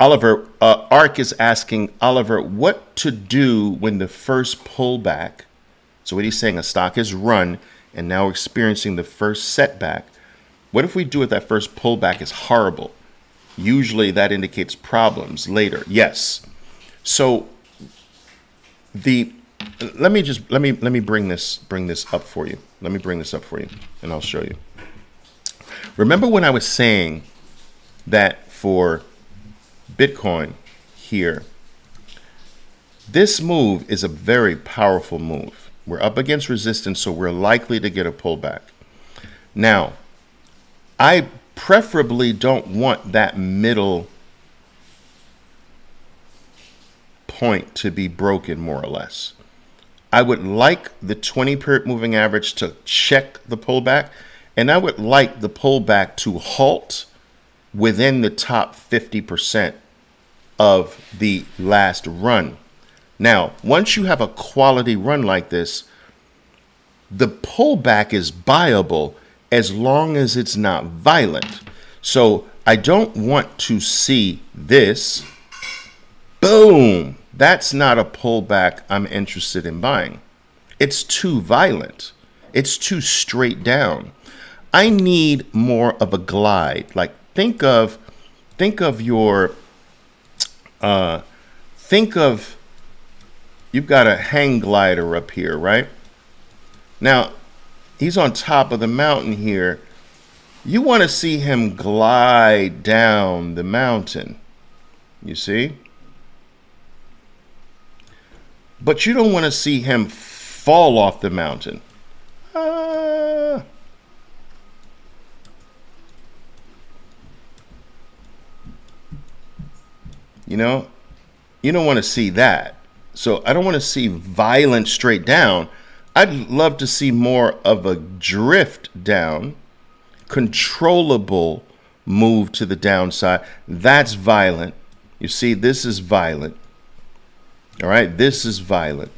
Oliver, Ark is asking Oliver what to do when the first pullback. So what he's saying, a stock is run and now we're experiencing the first setback. What if we do it that first pullback is horrible? Usually that indicates problems later. Yes. So let me bring this up for you. Let me bring this up for you and I'll show you. Remember when I was saying that for Bitcoin here, this move is a very powerful move. We're up against resistance, so we're likely to get a pullback. Now, I preferably don't want that middle point to be broken, more or less. I would like the 20-period moving average to check the pullback, and I would like the pullback to halt within the top 50% of the last run. Now, once you have a quality run like this, the pullback is buyable as long as it's not violent. So I don't want to see this. Boom. That's not a pullback I'm interested in buying. It's too violent. It's too straight down. I need more of a glide. Like think of you've got a hang glider up here, right? Now, he's on top of the mountain here. You want to see him glide down the mountain, you see? But you don't want to see him fall off the mountain. You know, you don't want to see that. So I don't want to see violent straight down. I'd love to see more of a drift down, controllable move to the downside. That's violent. You see, this is violent. All right, this is violent.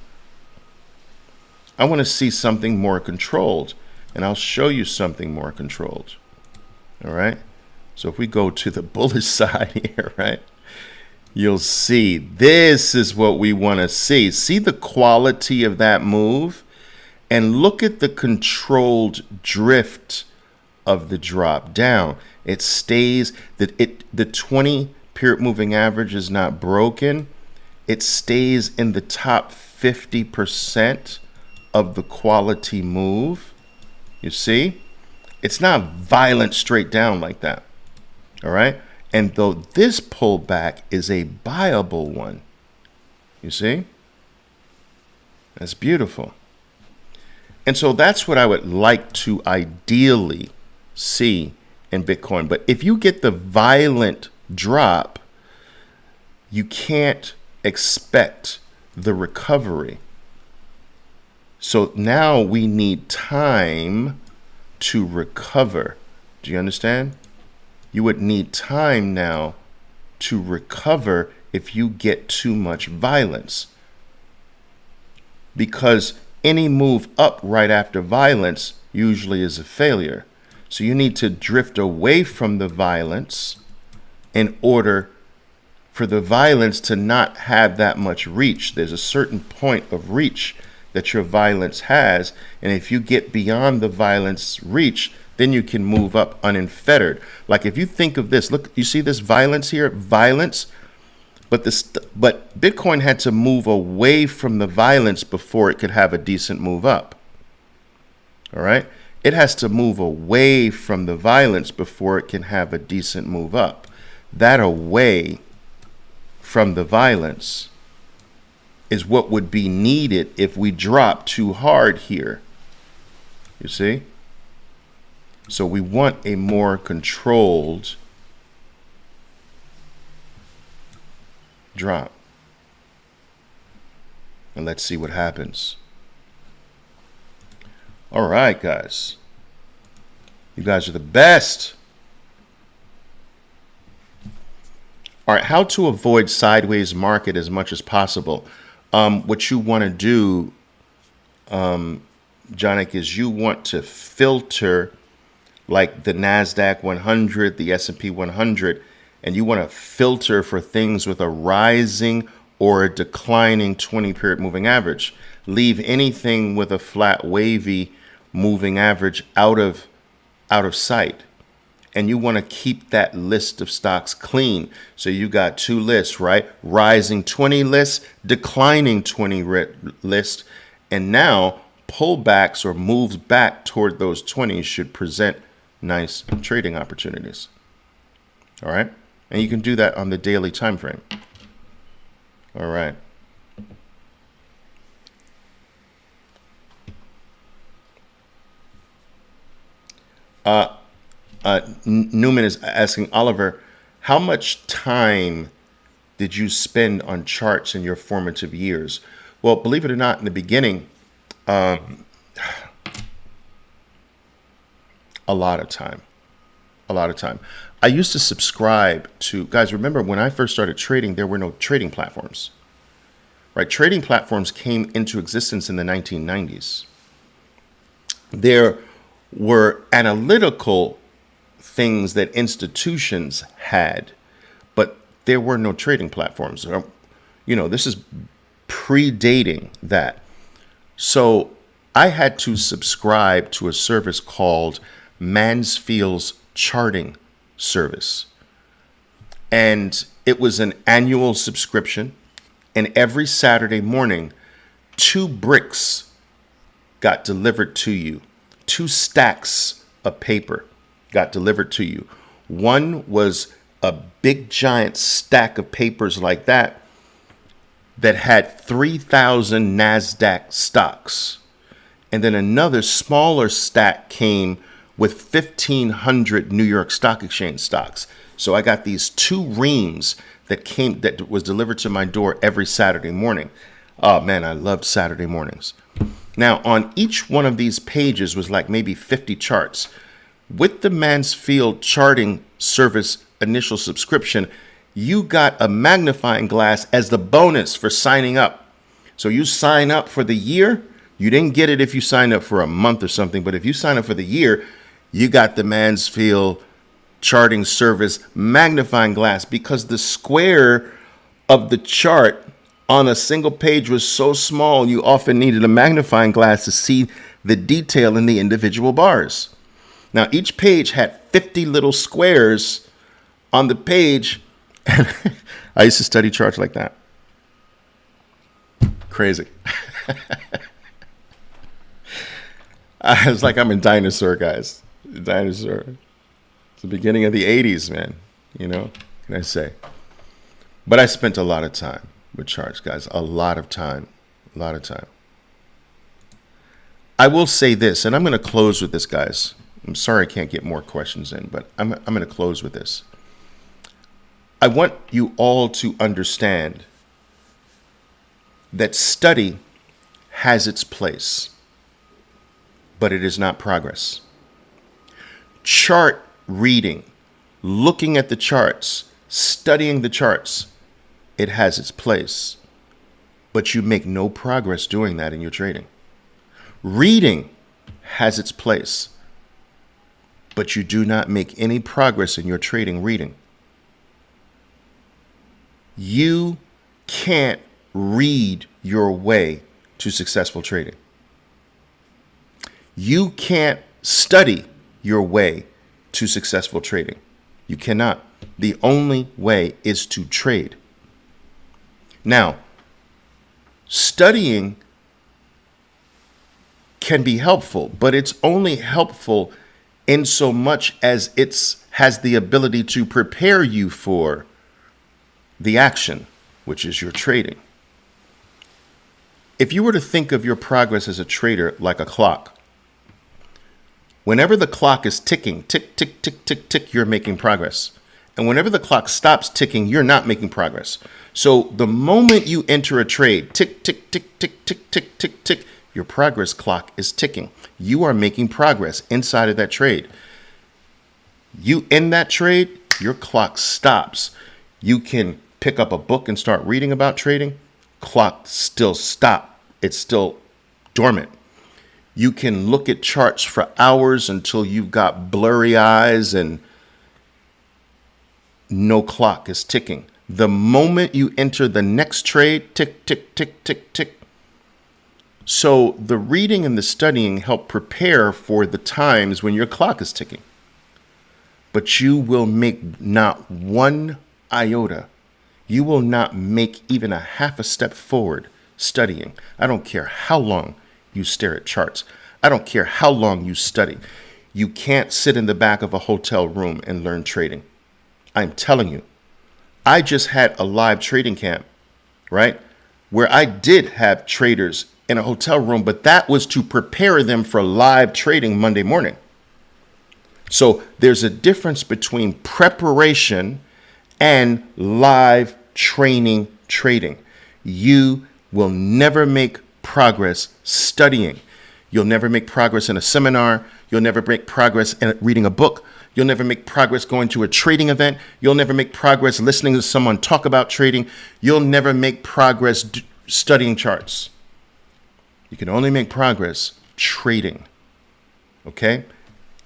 I want to see something more controlled, and I'll show you something more controlled. All right, so if we go to the bullish side here, right, you'll see this is what we want to see. See the quality of that move, and look at the controlled drift of the drop down. It stays that the 20-period moving average is not broken. It stays in the top 50% of the quality move. You see? It's not violent straight down like that. All right? And though this pullback is a buyable one, you see? That's beautiful. And so that's what I would like to ideally see in Bitcoin. But if you get the violent drop, you can't expect the recovery. So now we need time to recover. Do you understand? You would need time now to recover if you get too much violence. Because any move up right after violence usually is a failure. So you need to drift away from the violence in order for the violence to not have that much reach. There's a certain point of reach that your violence has, and if you get beyond the violence reach, then you can move up unfettered. Like if you think of this, look, you see this violence here, violence, but Bitcoin had to move away from the violence before it could have a decent move up. All right, it has to move away from the violence before it can have a decent move up. That away from the violence is what would be needed if we drop too hard here. You see? So we want a more controlled drop. And let's see what happens. All right, guys. You guys are the best. All right, how to avoid sideways market as much as possible. What you want to do, Jonik, is you want to filter like the NASDAQ 100, the S&P 100, and you want to filter for things with a rising or a declining 20-period moving average. Leave anything with a flat, wavy moving average out of sight. And you want to keep that list of stocks clean. So you got two lists, right? Rising 20 list, declining 20 list. And now pullbacks or moves back toward those 20s should present nice trading opportunities. All right. And you can do that on the daily time frame. All right. Newman is asking Oliver, how much time did you spend on charts in your formative years? Well, believe it or not, in the beginning, a lot of time. I used to subscribe to, guys, remember when I first started trading, there were no trading platforms, right? Trading platforms came into existence in the 1990s. There were analytical things that institutions had, but there were no trading platforms. This is predating that. So I had to subscribe to a service called Mansfield's Charting Service. And it was an annual subscription. And every Saturday morning, 2 bricks got delivered to you. 2 stacks of paper got delivered to you. One was a big giant stack of papers like that had 3,000 NASDAQ stocks. And then another smaller stack came with 1,500 New York Stock Exchange stocks. So I got these 2 reams that was delivered to my door every Saturday morning. Oh man, I loved Saturday mornings. Now on each one of these pages was like maybe 50 charts. With the Mansfield Charting Service initial subscription, you got a magnifying glass as the bonus for signing up. So you sign up for the year. You didn't get it if you signed up for a month or something, but if you sign up for the year, you got the Mansfield Charting Service magnifying glass, because the square of the chart on a single page was so small, you often needed a magnifying glass to see the detail in the individual bars. Now, each page had 50 little squares on the page. And I used to study charts like that. Crazy. I was like, I'm a dinosaur, guys. Dinosaur. It's the beginning of the 80s, man. What can I say? But I spent a lot of time with charts, guys. A lot of time. I will say this, and I'm going to close with this, guys. I'm sorry I can't get more questions in, but I'm going to close with this. I want you all to understand that study has its place, but it is not progress. Chart reading, looking at the charts, studying the charts, it has its place, but you make no progress doing that in your trading. Reading has its place, but you do not make any progress in your trading reading. You can't read your way to successful trading. You can't study your way to successful trading. You cannot. The only way is to trade. Now, studying can be helpful, but it's only helpful in so much as it has the ability to prepare you for the action, which is your trading. If you were to think of your progress as a trader like a clock, whenever the clock is ticking, tick, tick, tick, tick, tick, you're making progress. And whenever the clock stops ticking, you're not making progress. So the moment you enter a trade, tick, tick, tick, tick, tick, tick, tick, tick, your progress clock is ticking. You are making progress inside of that trade. You end that trade, your clock stops. You can pick up a book and start reading about trading, clock still stopped. It's still dormant. You can look at charts for hours until you've got blurry eyes and no clock is ticking. The moment you enter the next trade, tick, tick, tick, tick, tick. So the reading and the studying help prepare for the times when your clock is ticking. But you will make not one iota. You will not make even a half a step forward studying. I don't care how long you stare at charts. I don't care how long you study. You can't sit in the back of a hotel room and learn trading. I'm telling you. I just had a live trading camp, right? Where I did have traders in a hotel room, but that was to prepare them for live trading Monday morning. So there's a difference between preparation and live training trading. You will never make progress studying. You'll never make progress in a seminar. You'll never make progress in reading a book. You'll never make progress going to a trading event. You'll never make progress listening to someone talk about trading. You'll never make progress studying charts. You can only make progress trading. Okay?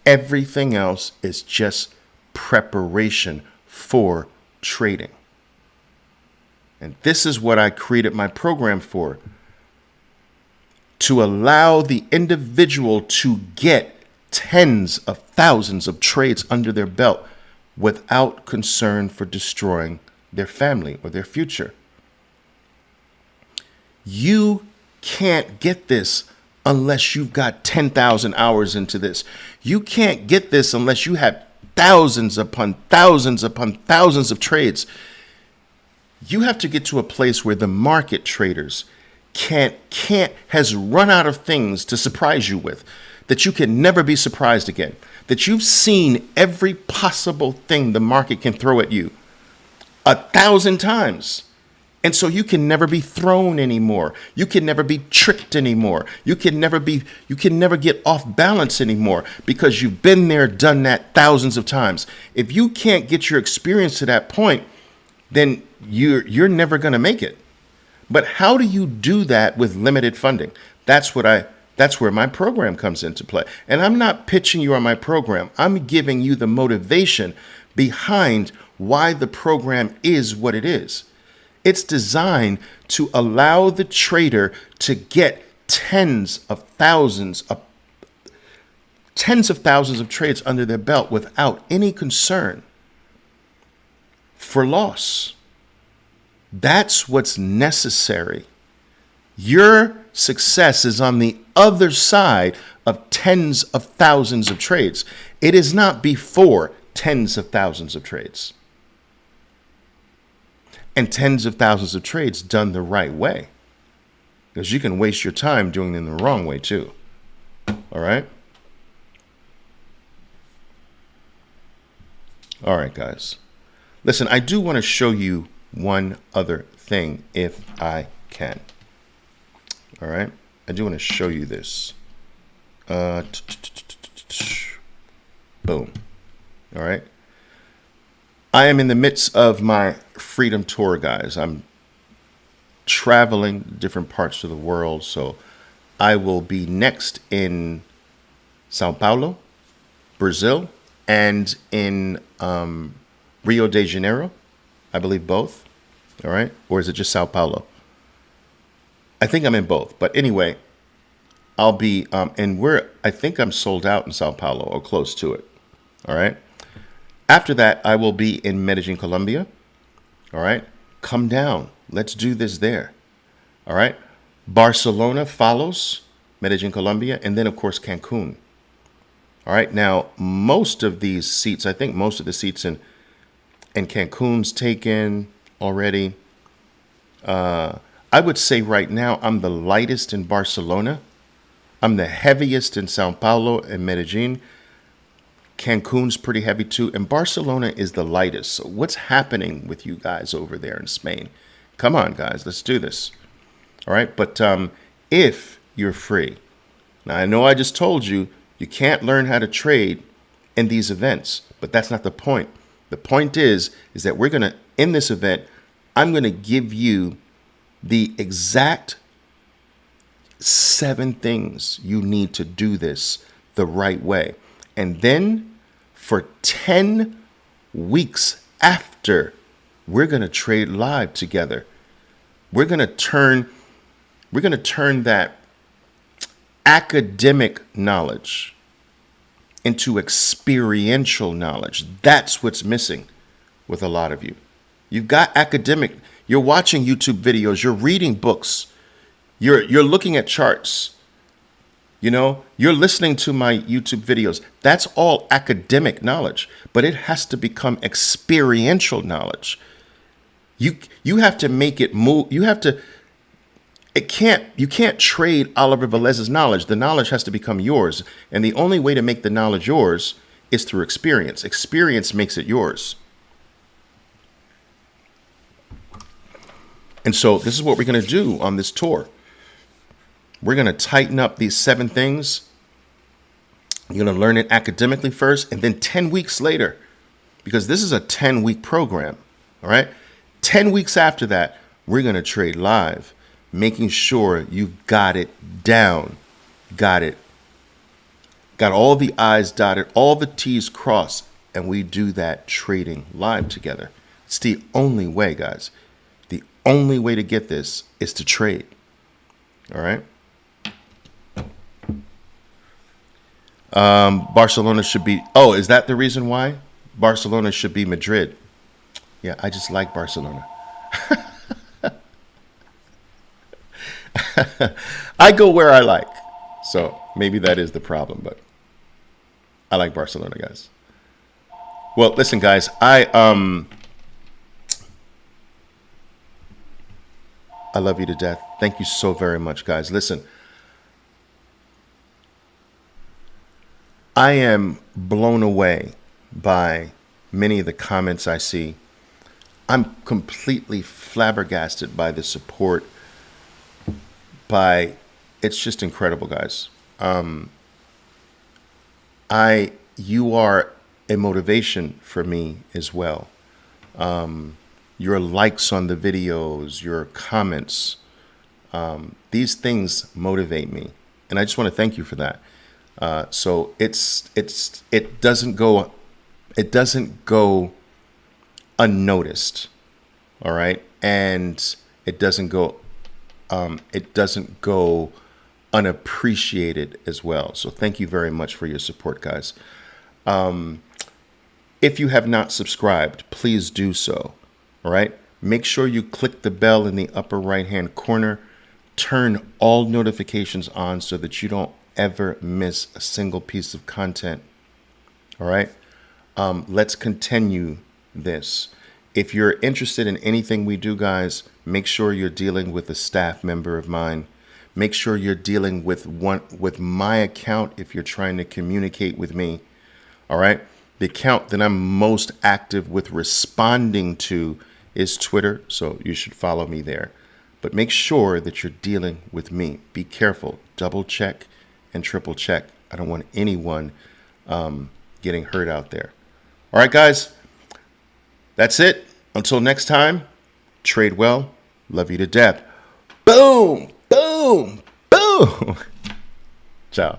Everything else is just preparation for trading. And this is what I created my program for. To allow the individual to get tens of thousands of trades under their belt without concern for destroying their family or their future. You can't get this unless you've got 10,000 hours into this. You can't get this unless you have thousands upon thousands upon thousands of trades. You have to get to a place where the market traders has run out of things to surprise you with, that you can never be surprised again, that you've seen every possible thing the market can throw at you 1,000 times. And so you can never be thrown anymore. You can never be tricked anymore. You can never get off balance anymore because you've been there, done that thousands of times. If you can't get your experience to that point, then you're never going to make it. But how do you do that with limited funding? That's where my program comes into play. And I'm not pitching you on my program. I'm giving you the motivation behind why the program is what it is. It's designed to allow the trader to get tens of thousands of trades under their belt without any concern for loss. That's what's necessary. Your success is on the other side of tens of thousands of trades. It is not before tens of thousands of trades. And tens of thousands of trades done the right way. Because you can waste your time doing them the wrong way too. All right? All right, guys. Listen, I do want to show you one other thing if I can. All right? I do want to show you this. Boom. All right? I am in the midst of my freedom tour, guys. I'm traveling different parts of the world. So I will be next in Sao Paulo, Brazil, and in Rio de Janeiro. I believe both. All right. Or is it just Sao Paulo? I think I'm in both. But anyway, I'll be I think I'm sold out in Sao Paulo or close to it. All right. After that, I will be in Medellin, Colombia. All right. Come down. Let's do this there. All right. Barcelona follows Medellin, Colombia, and then, of course, Cancun. All right. Now, most of these seats, I think most of the seats in Cancun's taken already. I would say right now I'm the lightest in Barcelona. I'm the heaviest in Sao Paulo and Medellin. Cancun's pretty heavy too, and Barcelona is the lightest. So what's happening with you guys over there in Spain? Come on, guys, let's do this. All right, but if you're free, now I know I just told you you can't learn how to trade in these events, but that's not the point. The point is that we're gonna, in this event, I'm gonna give you the exact 7 things you need to do this the right way. And then for 10 weeks after, we're going to trade live together. We're going to turn that academic knowledge into experiential knowledge. That's what's missing with a lot of you. You've got academic, you're watching YouTube videos, you're reading books, you're looking at charts, you're listening to my YouTube videos. That's all academic knowledge, but it has to become experiential knowledge. You have to make it move. You can't trade Oliver Velez's knowledge. The knowledge has to become yours. And the only way to make the knowledge yours is through experience. Experience makes it yours. And so this is what we're going to do on this tour. We're going to tighten up these 7 things. You're going to learn it academically first, and then 10 weeks later, because this is a 10-week program, all right? 10 weeks after that, we're going to trade live, making sure you've got it down, got all the I's dotted, all the T's crossed, and we do that trading live together. It's the only way, guys. The only way to get this is to trade, all right? Barcelona should be, is that the reason why? Barcelona should be Madrid. Yeah, I just like Barcelona. I go where I like. So maybe that is the problem, but I like Barcelona, guys. Well, listen, guys, I love you to death. Thank you so very much, guys. Listen, I am blown away by many of the comments I see. I'm completely flabbergasted by the support. It's just incredible, guys. You are a motivation for me as well. Your likes on the videos, your comments, these things motivate me, and I just want to thank you for that. So it doesn't go unnoticed, all right, and it doesn't go unappreciated as well. So thank you very much for your support, guys. If you have not subscribed, please do so. All right. Make sure you click the bell in the upper right hand corner. Turn all notifications on so that you don't ever miss a single piece of content. All right. Let's continue this. If you're interested in anything we do, guys, make sure you're dealing with a staff member of mine. Make sure you're dealing with my account if you're trying to communicate with me. All right. The account that I'm most active with responding to is Twitter, so you should follow me there. But make sure that you're dealing with me. Be careful. Double check and triple check. I don't want anyone getting hurt out there. All right, guys. That's it. Until next time, trade well. Love you to death. Boom, boom, boom. Ciao.